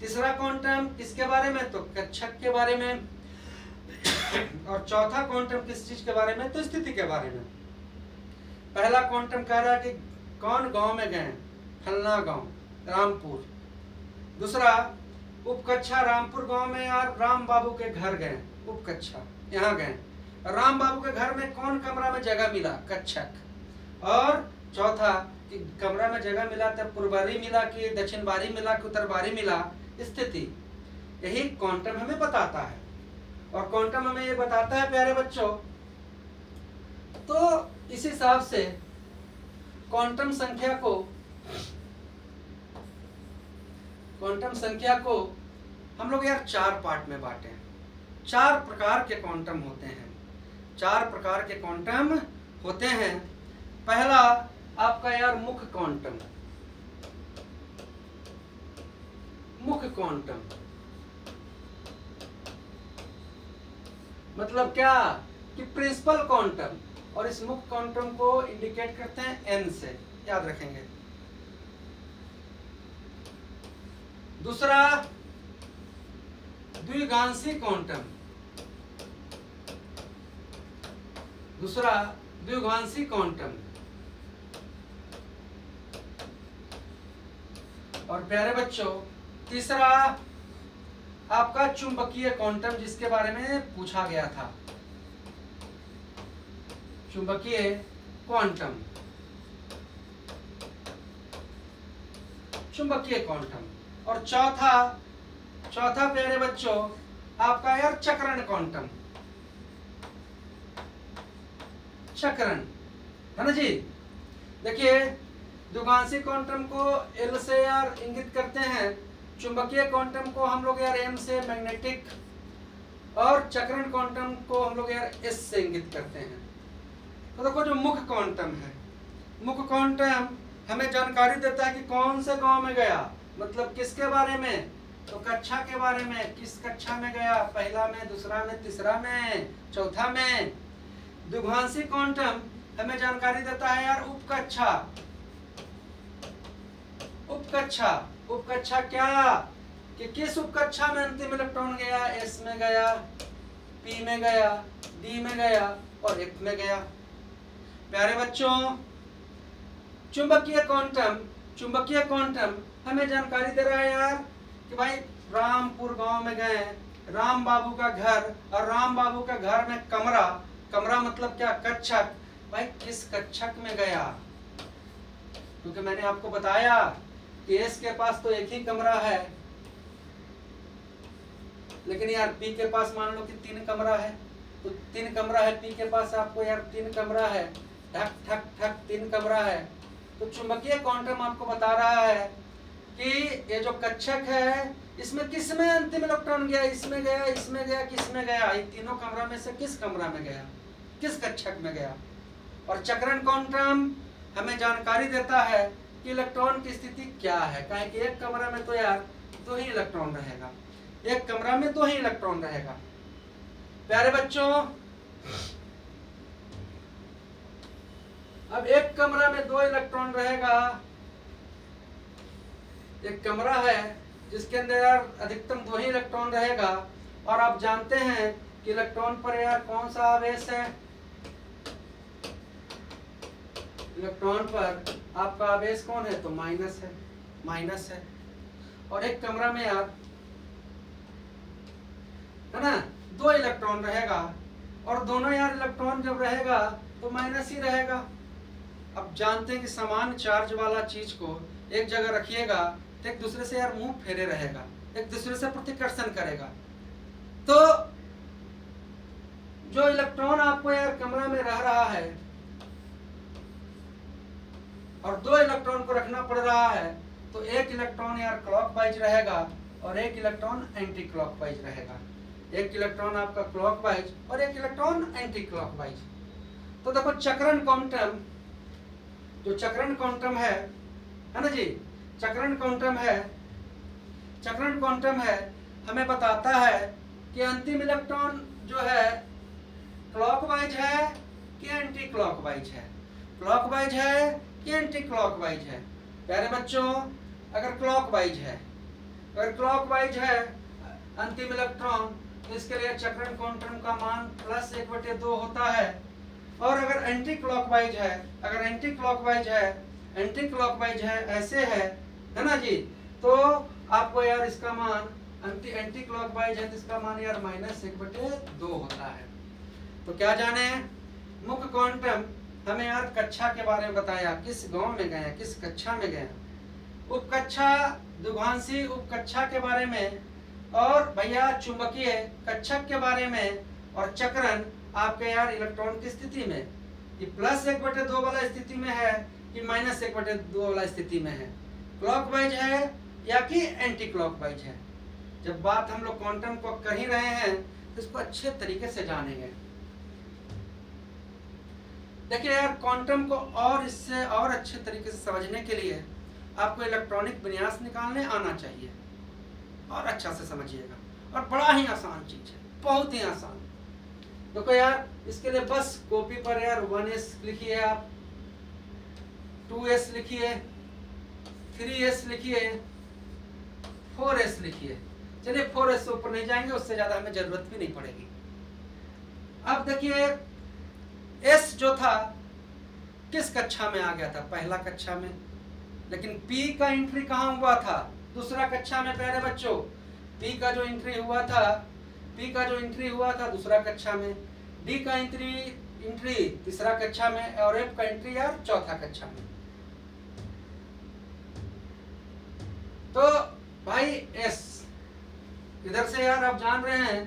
तीसरा क्वांटम किसके बारे में, तो कक्षक के बारे में। और चौथा क्वांटम किस चीज के बारे में, तो स्थिति के बारे में। पहला क्वांटम कह रहा है कि कौन गांव में गए, फलना गांव, रामपुर। दूसरा उपकक्षा, रामपुर गांव में यार राम बाबू के घर गए, उपकक्षा यहाँ गए। राम बाबू के घर में कौन कमरा में जगह मिला, कक्षक। और चौथा कि कमरा में जगह मिला तो पूर्व बारी मिला कि दक्षिण बारी मिला कि उत्तर बारी मिला, स्थिति। यही क्वांटम हमें बताता है। और क्वांटम हमें ये बताता है प्यारे बच्चों, तो इस हिसाब से क्वांटम संख्या को हम लोग यार 4 पार्ट में बांटे हैं। 4 प्रकार के क्वांटम होते हैं। 4 प्रकार के क्वांटम होते हैं। पहला आपका यार मुख्य क्वांटम। मुख्य क्वांटम मतलब क्या कि प्रिंसिपल क्वांटम, और इस मुख्य क्वांटम को इंडिकेट करते हैं n से, याद रखेंगे। दूसरा द्विघांसी क्वांटम। दूसरा द्विघांसी क्वांटम। और प्यारे बच्चों तीसरा आपका चुंबकीय क्वांटम, जिसके बारे में पूछा गया था, चुंबकीय क्वांटम। चुंबकीय क्वांटम। और चौथा प्यारे बच्चों आपका यार चक्रण क्वांटम। चक्रण है ना जी। देखिए द्विघांसी क्वांटम को L से यार इंगित करते हैं, चुंबकीय क्वांटम को हम लोग यार M से मैग्नेटिक, और चक्रण क्वांटम को हम लोग यार S से इंगित करते हैं। तो देखो जो मुख्य क्वांटम है, मुख्य क्वांटम हमें जानकारी देता है कि कौन से गांव में गया, मतलब किसके बारे में, तो कक्षा के बारे में, किस कक्षा में गया, पहला में, दूसरा में, तीसरा में, चौथा में। द्विघांसी क्वांटम हमें जानकारी देता है यार उपकक्षा। उपकक्षा, उपकक्षा क्या कि किस उपकक्षा में अंतिम इलेक्ट्रॉन गया, S में गया, P में गया, D में गया और F में गया। प्यारे बच्चों चुंबकीय क्वांटम हमें जानकारी दे रहा है यार कि भाई रामपुर गांव में गए, राम बाबू का घर, और राम बाबू का घर में कमरा मतलब क्या, कक्षक। भाई किस कक्षक में गया, क्योंकि मैंने आपको बताया कि S के पास तो एक ही कमरा है, लेकिन यार P के पास मान लो कि 3 कमरा है, तो 3 कमरा है P के पास, आपको यार 3 कमरा है, ठक ठक ठक 3 कमरा है। तो चुंबकीय क्वांटम आपको बता रहा है कि ये जो कक्षक है इसमें किस में अंतिम इलेक्ट्रॉन गया, इसमें गया, इसमें गया, किस में गया, ये तीनों कमरा में से किस कमरा में गया, किस कक्षक में गया। और चक्रण क्वांटम हमें जानकारी देता है कि इलेक्ट्रॉन की स्थिति क्या है, कहें कि एक कमरा में तो यार 2 ही इलेक्ट्रॉन रहेगा, एक कमरा में 2 ही इलेक्ट्रॉन रहेगा। प्यारे बच्चों अब एक कमरा में 2 इलेक्ट्रॉन रहेगा, एक कमरा है जिसके अंदर यार अधिकतम 2 ही इलेक्ट्रॉन रहेगा, और आप जानते हैं कि इलेक्ट्रॉन पर यार कौन सा आवेश है, इलेक्ट्रॉन पर आपका आवेश कौन है, तो माइनस है। और एक कमरा में यार है ना 2 इलेक्ट्रॉन रहेगा, और दोनों यार इलेक्ट्रॉन जब रहेगा तो माइनस ही रहेगा। अब जानते हैं कि समान चार्ज वाला चीज को एक जगह रखिएगा तो एक दूसरे से यार मुंह फेरे रहेगा, एक दूसरे से प्रतिकर्षण करेगा। तो जो इलेक्ट्रॉन आपको यार कमरा में रह रहा है और 2 इलेक्ट्रॉन को रखना पड़ रहा है, तो एक इलेक्ट्रॉन यार क्लॉकवाइज रहेगा और एक इलेक्ट्रॉन एंटी क्लॉकवाइज रहेगा। एक इलेक्ट्रॉन आपका क्लॉकवाइज और एक इलेक्ट्रॉन एंटी क्लॉकवाइज। तो देखो चक्रण क्वांटम, जो चक्रण क्वांटम है ना जी, चक्रण क्वांटम है हमें बताता है कि अंतिम इलेक्ट्रॉन जो है क्लॉकवाइज है कि एंटी क्लॉकवाइज है, क्लॉकवाइज है कि एंटी क्लॉकवाइज है। प्यारे बच्चों अगर क्लॉकवाइज है अंतिम इलेक्ट्रॉन, तो इसके लिए चक्रण क्वांटम का मान +1/2 होता है। और अगर एंटी क्लॉकवाइज है, ऐसे है ना जी, तो आपको यार इसका मान एंटी क्लॉकवाइज है तो इसका मान यार -1/2 होता है। तो क्या जाने मुख्य क्वांटम हमें यार कक्षा के बारे में बताया, किस गांव में गए, किस कक्षा में गए, उपकक्षा द्विघांसी उपकक्षा के बारे में, और भैया चुंबकीय कक्षक के बारे में, और चक्रण आपके यार इलेक्ट्रॉन की स्थिति में, कि +1/2 वाला स्थिति में है कि -1/2 वाला स्थिति में है, क्लॉकवाइज है या कि एंटी क्लॉकवाइज है। जब बात हम लोग क्वांटम को कर ही रहे हैं तो इसको अच्छे तरीके से जानेंगे। देखिए यार, क्वांटम को और इससे और अच्छे तरीके से समझने के लिए आपको इलेक्ट्रॉनिक विन्यास निकालने आना चाहिए, और अच्छा से समझिएगा, और बड़ा ही आसान चीज है, बहुत ही आसान। देखो यार, इसके लिए बस कॉपी पर यार 1s लिखिए, आप 2s लिखिए, 3s लिखिए, 4s लिखिए। चलिए 4s से ऊपर नहीं जाएंगे, उससे ज्यादा हमें जरूरत भी नहीं पड़ेगी। अब देखिए, s जो था किस कक्षा में आ गया था, पहला कक्षा में, लेकिन p का एंट्री कहाँ हुआ था, दूसरा कक्षा में। प्यारे बच्चों, p का जो एंट्री हुआ था दूसरा कक्षा में, d का एंट्री तीसरा कक्षा में, और f का एंट्री यार चौथा कक्षा में। तो भाई s इधर से यार आप जान रहे हैं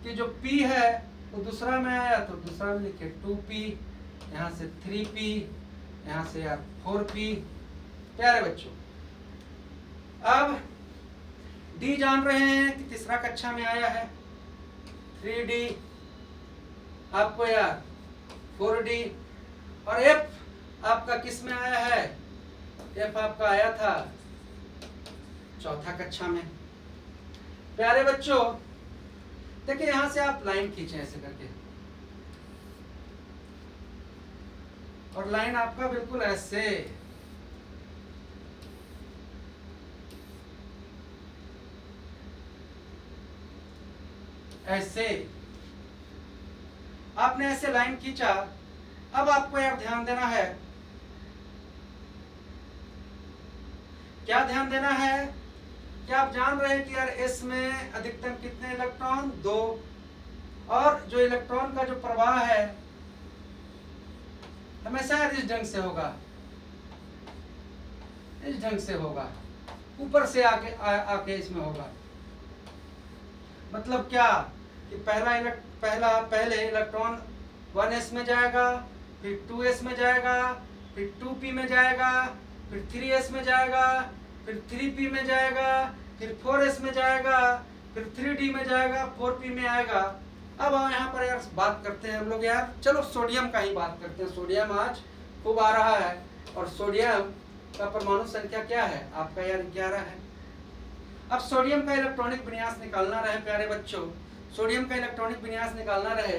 कि जो p है वो दूसरा में आया, तो दूसरा में लिखे 2p, यहाँ से 3p, यहाँ से यार 4p। प्यारे बच्चों, अब d जान रहे हैं कि तीसरा कक्षा में आया है, 3d, आपको यार 4d, और f आपका किस में आया है, f आपका आया था चौथा कक्षा में। प्यारे बच्चों, देखिए यहां से आप लाइन खींचे ऐसे करके, और लाइन आपका बिल्कुल ऐसे, ऐसे आपने ऐसे लाइन खींचा। अब आपको यार ध्यान देना है, क्या ध्यान देना है, क्या आप जान रहे हैं कि यार s में अधिकतम कितने इलेक्ट्रॉन, 2, और जो इलेक्ट्रॉन का जो प्रवाह है हमेशा यार इस ढंग से होगा, इस ढंग से होगा, ऊपर से आके इसमें होगा। मतलब क्या कि पहले इलेक्ट्रॉन 1s में जाएगा, फिर 2s में जाएगा, फिर 2p में जाएगा, फिर 3s में जाएगा, फिर 3p में जाएगा, फिर 4s में जाएगा, फिर 3d में जाएगा, 4p में आएगा। अब हम यहाँ पर यार बात करते हैं हम लोग यार, चलो सोडियम का ही बात करते हैं। सोडियम आज खूब आ रहा है, और सोडियम का परमाणु संख्या क्या है आपका यार 11 है। अब सोडियम का इलेक्ट्रॉनिक विन्यास निकालना रहे प्यारे बच्चों, सोडियम का इलेक्ट्रॉनिक विन्यास निकालना रहे,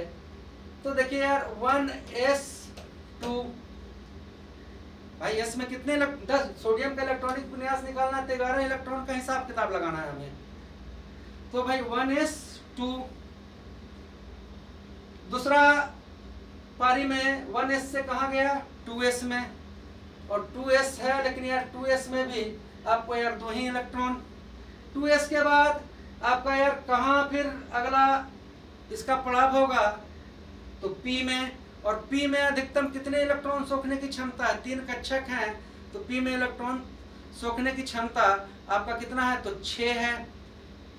तो देखिए यार 1s2, भाई s में कितने 10, सोडियम का इलेक्ट्रॉनिक विन्यास निकालना है तो 11 इलेक्ट्रॉन का हिसाब किताब लगाना है हमें। तो भाई 1s2, दूसरा पारी में 1s से कहा गया 2s में, और 2s है, लेकिन यार 2s में भी आपको यार 2 ही इलेक्ट्रॉन। 2s के बाद आपका यार कहाँ फिर अगला इसका पड़ाव होगा, तो p में, और p में अधिकतम कितने इलेक्ट्रॉन सोखने की क्षमता है, 3 कक्षक हैं, तो p में इलेक्ट्रॉन सोखने की क्षमता आपका कितना है, तो 6 है।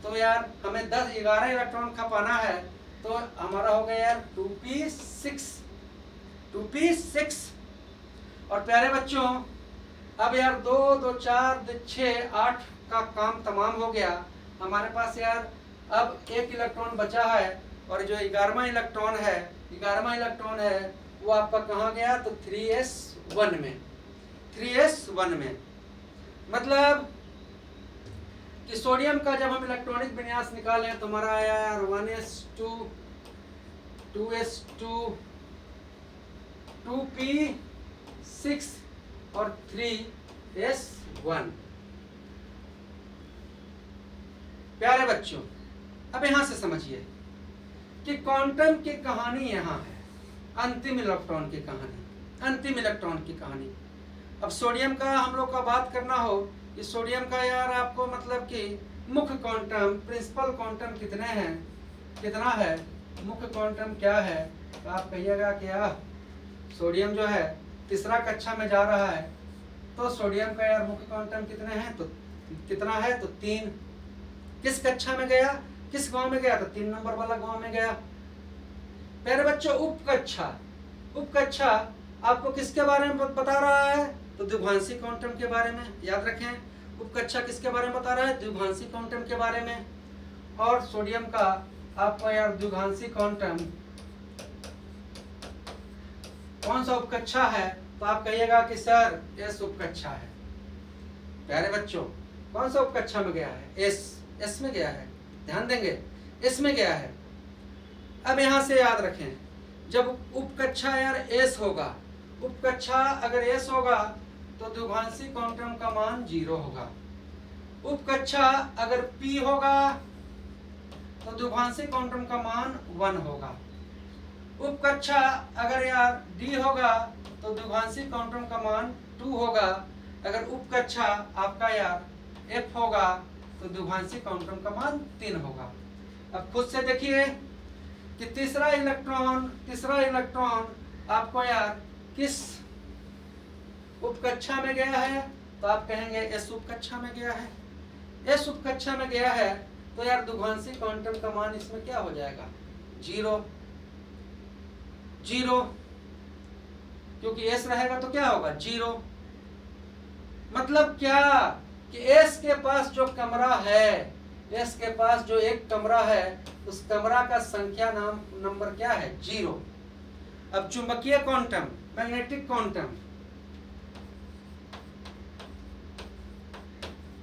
तो यार हमें 11 इलेक्ट्रॉन खपाना है, तो हमारा हो गया यार 2p6। और प्यारे बच्चों, अब यार 2 2 4 6 8 का काम तमाम हो गया हमारे पास यार। अब 1 इलेक्ट्रॉन बचा है, और जो 11वां इलेक्ट्रॉन है वो आपका कहाँ गया, तो 3s1 में। मतलब कि सोडियम का जब हम इलेक्ट्रॉनिक विन्यास निकालें तो हमारा आया यार 1s2, 2s2, 2p6 और 3s1। प्यारे बच्चों, अब यहां से समझिए कि क्वांटम की कहानी यहाँ है, अंतिम इलेक्ट्रॉन की कहानी। अब सोडियम का हम लोग का बात करना हो, इस सोडियम का यार आपको मतलब कि मुख्य क्वांटम, प्रिंसिपल क्वांटम कितना है, मुख्य क्वांटम क्या है, तो आप कहिएगा कि सोडियम जो है तीसरा कक्षा में जा रहा है, तो सोडियम का यार मुख्य क्वांटम कितने हैं, तो कितना है, तो 3। किस कक्षा में गया, किस गांव में गया, तो 3 नंबर वाला गांव में गया। प्यारे बच्चों, उपकक्षा आपको किसके बारे में बता रहा है, तो द्विभाषी क्वांटम के बारे में। याद रखें, उपकक्षा किसके बारे में बता रहा है, द्विभाषी क्वांटम के बारे में। और सोडियम का आपको यार द्विभाषी क्वांटम कौन सा उपकक्षा है, तो आप कहिएगा कि सर एस उपकक्षा है। प्यारे बच्चों, कौन सा उपकक्षा में गया है, एस में गया है, ध्यान देंगे, एस में गया है। अब यहां से याद रखें, जब उपकक्षा यार एस होगा, उपकक्षा अगर एस होगा तो द्विभाषी क्वांटम का मान 0 होगा। उपकक्षा अगर पी होगा तो द्विभाषी क्वांटम का मान 1 होगा। उपकक्षा अगर यार डी होगा तो द्विभाषी क्वांटम का मान 2 होगा। अगर उपकक्षा आपका यार एफ होगा तो द्विभाषी क्वांटम का मान 3 होगा। अब खुद से देखिए कि तीसरा इलेक्ट्रॉन आपको यार किस उपकक्षा में गया है, तो आप कहेंगे एस उपकक्षा में गया है। एस उपकक्षा में गया है तो यार द्विभाषी क्वांटम का मान इसमें क्या हो जाएगा, 0, क्योंकि एस रहेगा तो क्या होगा, 0। मतलब क्या कि एस के पास जो कमरा है, एस के पास जो एक कमरा है, उस कमरा का संख्या नंबर क्या है, 0। अब चुंबकीय क्वांटम, मैग्नेटिक क्वांटम,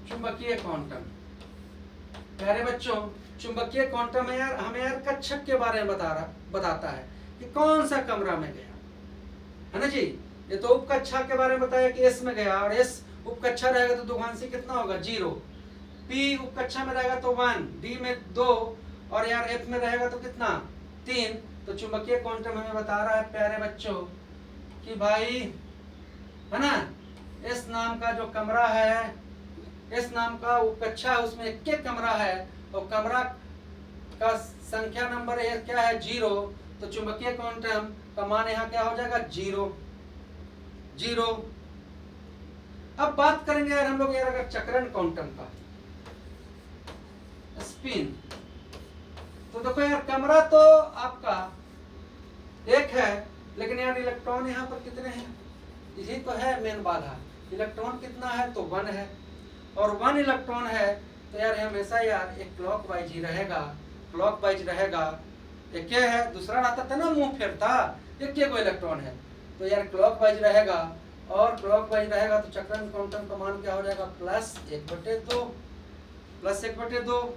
चुंबकीय क्वांटम, प्यारे बच्चों, चुंबकीय क्वांटम है यार हमें यार कक्षक के बारे में बताता है कि कौन सा कमरा में गया, है ना जी। ये तो उपकक्षा के बारे में बताया कि एस में गया, और एस उपकक्षा रहेगा तो द्विभाषी कितना होगा, 0। पी उपकक्षा में रहेगा तो 1, डी में 2, और यार एफ में रहेगा तो कितना, 3। तो चुंबकीय क्वांटम हमें बता रहा है प्यारे बच्चों कि भाई, है ना, एस नाम का जो कमरा है, एस नाम का उपकक्षा है, उसमें एक कमरा है, और कमरा का संख्या नंबर क्या है, 0। तो चुंबकीय क्वांटम का मान यहाँ क्या हो जाएगा, 0। अब बात करेंगे यार हम लोग यार अगर चक्रण क्वांटम का, स्पिन, तो देखो यार कमरा तो आपका एक है, लेकिन यार इलेक्ट्रॉन यहाँ पर कितने हैं, यही तो है मेन बाधा। इलेक्ट्रॉन कितना है, तो 1 है, और 1 इलेक्ट्रॉन है तो यार हमेशा यार एक क्लॉकवाइज ही रहेगा, क्लॉकवाइज रहेगा। एक है, दूसरा रहता था ना मुंह फेरता, एक को इलेक्ट्रॉन है तो यार क्लॉकवाइज रहेगा, और क्लॉकवाइज रहेगा तो चक्रण क्वांटम का मान क्या हो जाएगा, +1/2, +1/2।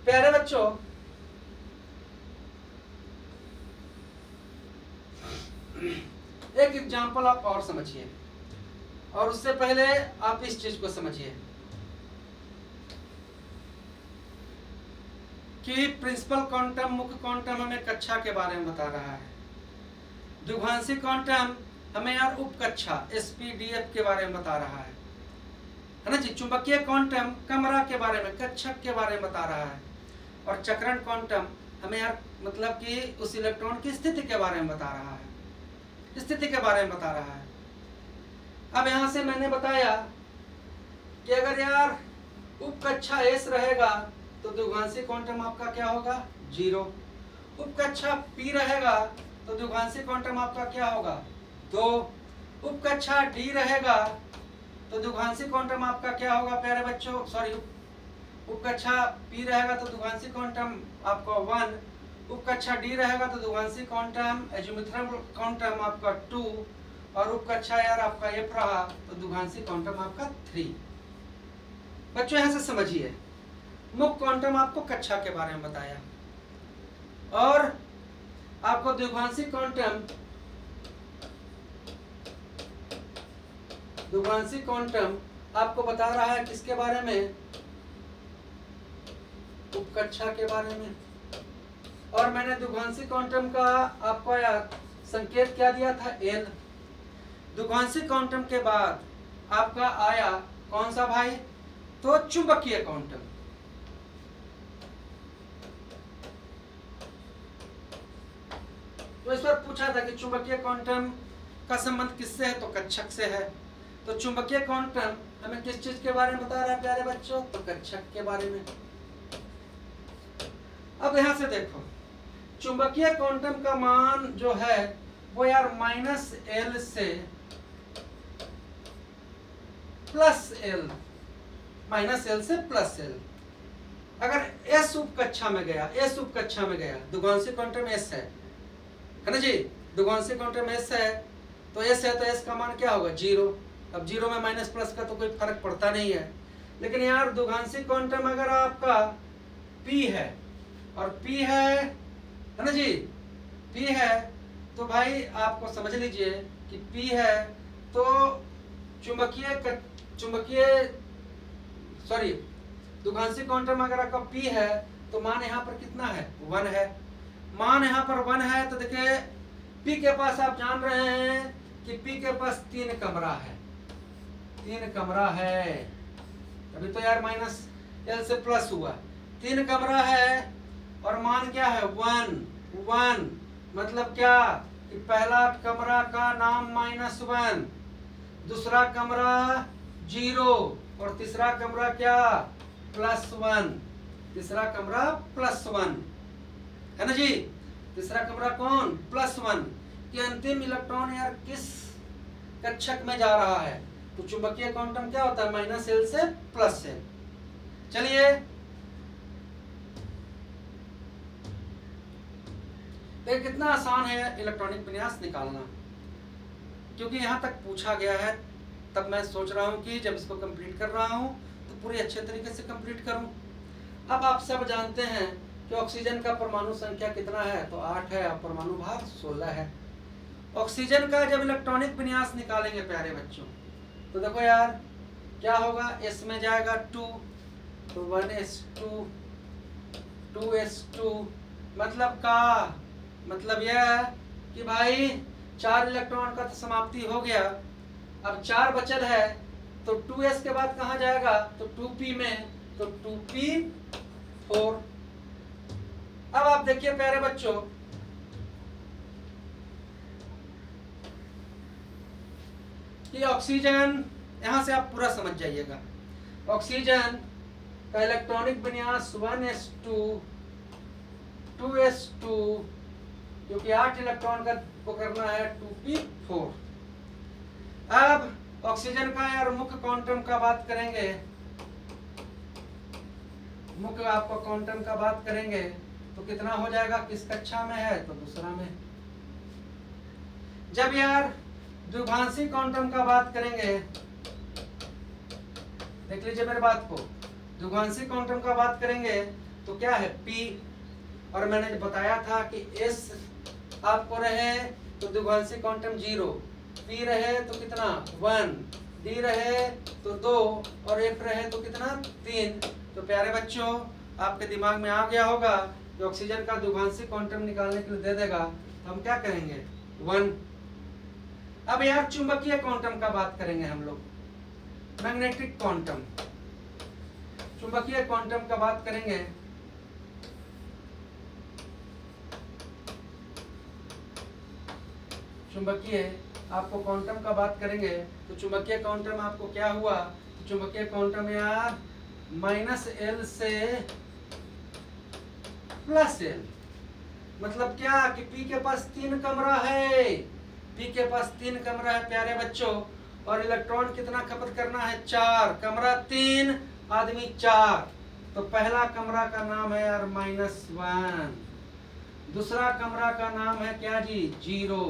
प्यारे बच्चों, एक एग्जांपल आप और समझिए, और उससे पहले आप इस चीज को समझिए कि प्रिंसिपल क्वांटम, मुख्य क्वांटम हमें कक्षा के बारे में बता रहा है। द्विभाषी क्वांटम हमें यार उपकक्षा SPDF के बारे में बता रहा है ना जी। चुंबकीय क्वांटम कमरा के बारे में, कक्षक के बारे में बता रहा है, और चक्रण क्वांटम हमें यार मतलब कि उस इलेक्ट्रॉन की स्थिति के बारे में बता रहा है, स्थिति के बारे में बता रहा है। अब यहां से मैंने बताया कि अगर यार उपकक्षा S रहेगा तो द्विभाषी क्वांटम आपका क्या होगा, 0। उपकक्षा P रहेगा तो द्विभाषी क्वांटम आपका क्या होगा, 2। उपकक्षा D रहेगा तो द्विभाषी क्वांटम आपका क्या होगा प्यारे बच्चों, सॉरी, उपकक्षा P रहेगा तो द्विभाषी क्वांटम आपका 1। उपकक्षा D रहेगा तो द्विभाषी क्वांटम एजिमुथर्मल क्वांटम आपका 2, और उपकक्षा यार आपका F रहा तो द्विभाषी क्वांटम आपका 3। बच्चों यहां से समझिए, मुख्य क्वांटम आपको कक्षा के बारे में बताया, और आपको द्विभाषी क्वांटम आपको बता रहा है किसके बारे में, उपकक्षा के बारे में। और मैंने द्विभाषी क्वांटम का आपको यार संकेत क्या दिया था, L। द्विभाषी क्वांटम के बाद आपका आया कौन सा भाई, तो चुंबकीय क्वांटम। तो इस पर पूछा था कि चुंबकीय क्वांटम का संबंध किससे है, तो कक्षक से है। तो चुंबकीय क्वांटम हमें किस चीज के बारे में बता रहा है प्यारे बच्चों, तो कक्षक के बारे में। अब यहां से देखो, चुंबकीय क्वांटम का मान जो है वो यार -L से +L, -L से +L। अगर S उप कक्षा में गया, S उप कक्षा में गया, दुगुंसी क्वांटम S है ना जी, दुगुंसी क्वांटम S है, तो S है तो S का मान क्या होगा, 0। अब 0 में माइनस प्लस का तो कोई फर्क पड़ता नहीं है। लेकिन यार दुगुंसी क्वांटम अगर आपका P है, और P है ना जी, P है, तो भाई आपको समझ लीजिए कि P है तो दुगुंसी क्वांटम अगर आपका P है तो मान यहाँ पर कितना है, 1 है। मान यहाँ पर 1 है, तो देखिए P के पास आप जान रहे हैं कि P के पास 3 कमरा है, 3 कमरा है, अभी तो यार -L से प्लस हुआ, 3 कमरा है, और मान क्या है, 1। मतलब क्या कि पहला कमरा का नाम -1, दूसरा कमरा 0, और तीसरा कमरा क्या, +1। तीसरा कमरा +1 है ना जी, तीसरा कमरा कौन, +1। कि अंतिम इलेक्ट्रॉन यार किस कक्षक में जा रहा है, तो चुंबकीय क्वांटम क्या होता है, -L से +L। चलिए देखिए कितना आसान है इलेक्ट्रॉनिक विन्यास निकालना, क्योंकि यहाँ तक पूछा गया है, तब मैं सोच रहा हूँ कि जब इसको कंप्लीट कर रहा हूँ तो पूरी अच्छे तरीके से कंप्लीट करूँ। अब आप सब जानते हैं कि ऑक्सीजन का परमाणु संख्या कितना है, तो 8 है, और परमाणु भार 16 है। ऑक्सीजन का जब इलेक्ट्रॉनिक विन्यास निकालेंगे प्यारे बच्चों, तो देखो यार क्या होगा, S में जाएगा 2, तो 1s2, 2s2, मतलब यह है कि भाई 4 इलेक्ट्रॉन का तो समाप्ति हो गया, अब 4 बचल है, तो 2s के बाद कहाँ जाएगा, तो 2p में, तो 2p4। अब आप देखिए प्यारे बच्चों, कि ऑक्सीजन, यहां से आप पूरा समझ जाइएगा, ऑक्सीजन का इलेक्ट्रॉनिक विन्यास 1s2, 2s2, क्योंकि 8 इलेक्ट्रॉन का को करना है 2p4। अब ऑक्सीजन का यार मुख्य क्वांटम का बात करेंगे, मुख्य आपको क्वांटम का बात करेंगे तो कितना हो जाएगा, किस कक्षा में है, तो दूसरा में। जब यार द्विभाषी क्वांटम का बात करेंगे, देख लीजिए मेरे बात को, द्विभाषी क्वांटम का बात करेंगे तो क्या है, P, और मैंने बताया था कि S आपको रहे तो द्विभाषी क्वांटम 0, P रहे तो कितना 1, D रहे तो 2, और F रहे तो कितना 3। तो प्यारे बच्चों आपके दिमाग में आ गया होगा कि ऑक्सीजन का द्विभाषी क्वांटम निकालने के लिए दे देगा, तो हम क्या करेंगे, 1। अब यार चुंबकीय क्वांटम का बात करेंगे हम लोग, मैग्नेटिक क्वांटम, चुंबकीय क्वांटम का बात करेंगे, चुंबकीय आपको क्वांटम का बात करेंगे, तो चुंबकीय क्वांटम आपको क्या हुआ, चुंबकीय क्वांटम यार -L से +L। मतलब क्या कि P के पास 3 कमरा है, P के पास 3 कमरा है प्यारे बच्चों, और इलेक्ट्रॉन कितना खपत करना है, 4, कमरा 3, आदमी 4। तो पहला कमरा का नाम है यार -1, दूसरा कमरा का नाम है क्या जी, 0,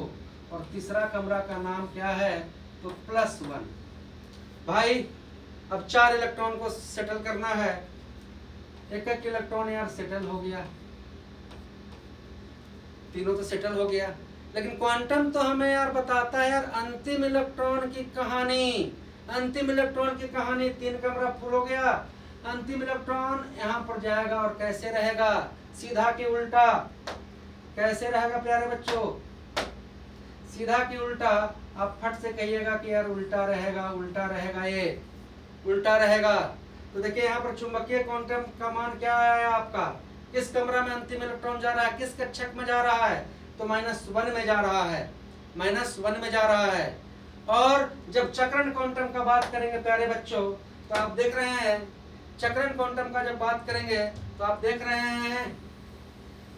और तीसरा कमरा का नाम क्या है, तो +1। भाई अब 4 इलेक्ट्रॉन को सेटल करना है, एक एक इलेक्ट्रॉन यार सेटल हो गया, तीनों तो सेटल हो गया, लेकिन क्वांटम तो हमें यार बताता है यार अंतिम इलेक्ट्रॉन की कहानी, अंतिम इलेक्ट्रॉन की कहानी। 3 कमरा फुल हो गया, अंतिम इलेक्ट्रॉन यहाँ पर जाएगा, और कैसे रहेगा, सीधा कि उल्टा, कैसे रहेगा प्यारे बच्चों, सीधा कि उल्टा। आप फट से कहिएगा कि यार उल्टा रहेगा, उल्टा रहेगा, ये उल्टा रहेगा। तो देखिए यहाँ पर चुंबकीय क्वांटम का मान क्या आया आपका, किस कमरा में अंतिम इलेक्ट्रॉन जा रहा है, किस कक्षक में जा रहा है, तो -1 में जा रहा है, -1 में जा रहा है। और जब चक्रण क्वांटम का बात करेंगे प्यारे बच्चों, तो आप देख रहे हैं चक्रण क्वांटम का जब बात करेंगे तो आप देख रहे हैं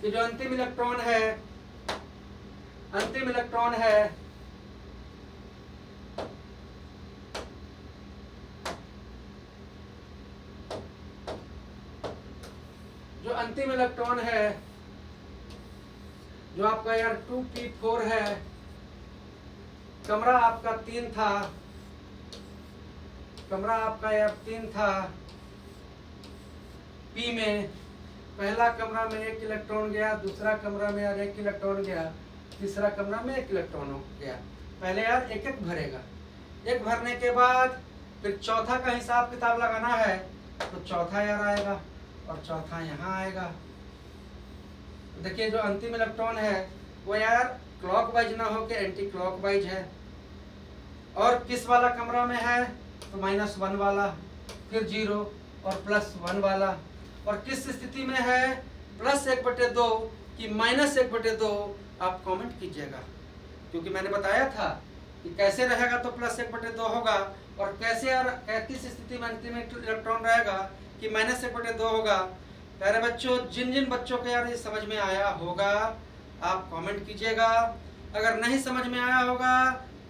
कि जो अंतिम इलेक्ट्रॉन है जो आपका यार 2p4 है, कमरा आपका 3 था, पी में पहला कमरा में 1 इलेक्ट्रॉन गया, दूसरा कमरा में यार 1 इलेक्ट्रॉन गया, तीसरा कमरा में 1 इलेक्ट्रॉन गया। पहले यार एक एक भरेगा, एक भरने के बाद फिर चौथा का हिसाब किताब लगाना है, तो चौथा यार आएगा और चौथा यहाँ आएगा। देखिए जो अंतिम इलेक्ट्रॉन है वो यार क्लॉकवाइज ना होकर एंटी क्लॉकवाइज है। और किस वाला कमरा में है, तो -1 वाला, फिर 0 और +1 वाला। और किस स्थिति में है, +1/2 कि -1/2, आप कमेंट कीजिएगा, क्योंकि मैंने बताया था कि कैसे रहेगा तो +1/2 होगा, और कैसे यार किस स्थिति में अंतिम इलेक्ट्रॉन रहेगा कि -1/2 होगा। प्यारे बच्चों, जिन जिन बच्चों को यार ये समझ में आया होगा आप कमेंट कीजिएगा, अगर नहीं समझ में आया होगा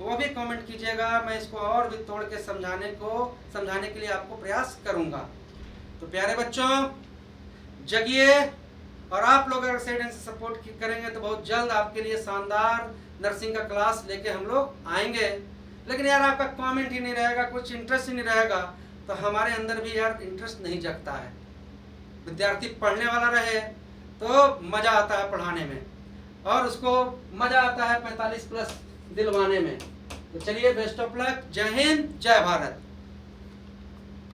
वो भी कमेंट कीजिएगा, मैं इसको और भी तोड़ के समझाने के लिए आपको प्रयास करूंगा। तो प्यारे बच्चों जगिए, और आप लोग अगर सही ढंग से सपोर्ट करेंगे तो बहुत जल्द आपके लिए शानदार नर्सिंग का क्लास लेके हम लोग आएंगे। लेकिन यार आपका कमेंट ही नहीं रहेगा, कुछ इंटरेस्ट ही नहीं रहेगा, तो हमारे अंदर भी यार इंटरेस्ट नहीं जगता है। विद्यार्थी पढ़ने वाला रहे तो मजा आता है पढ़ाने में, और उसको मजा आता है 45+ दिलवाने में। तो चलिए, बेस्ट ऑफ लक, जय हिंद, जय भारत।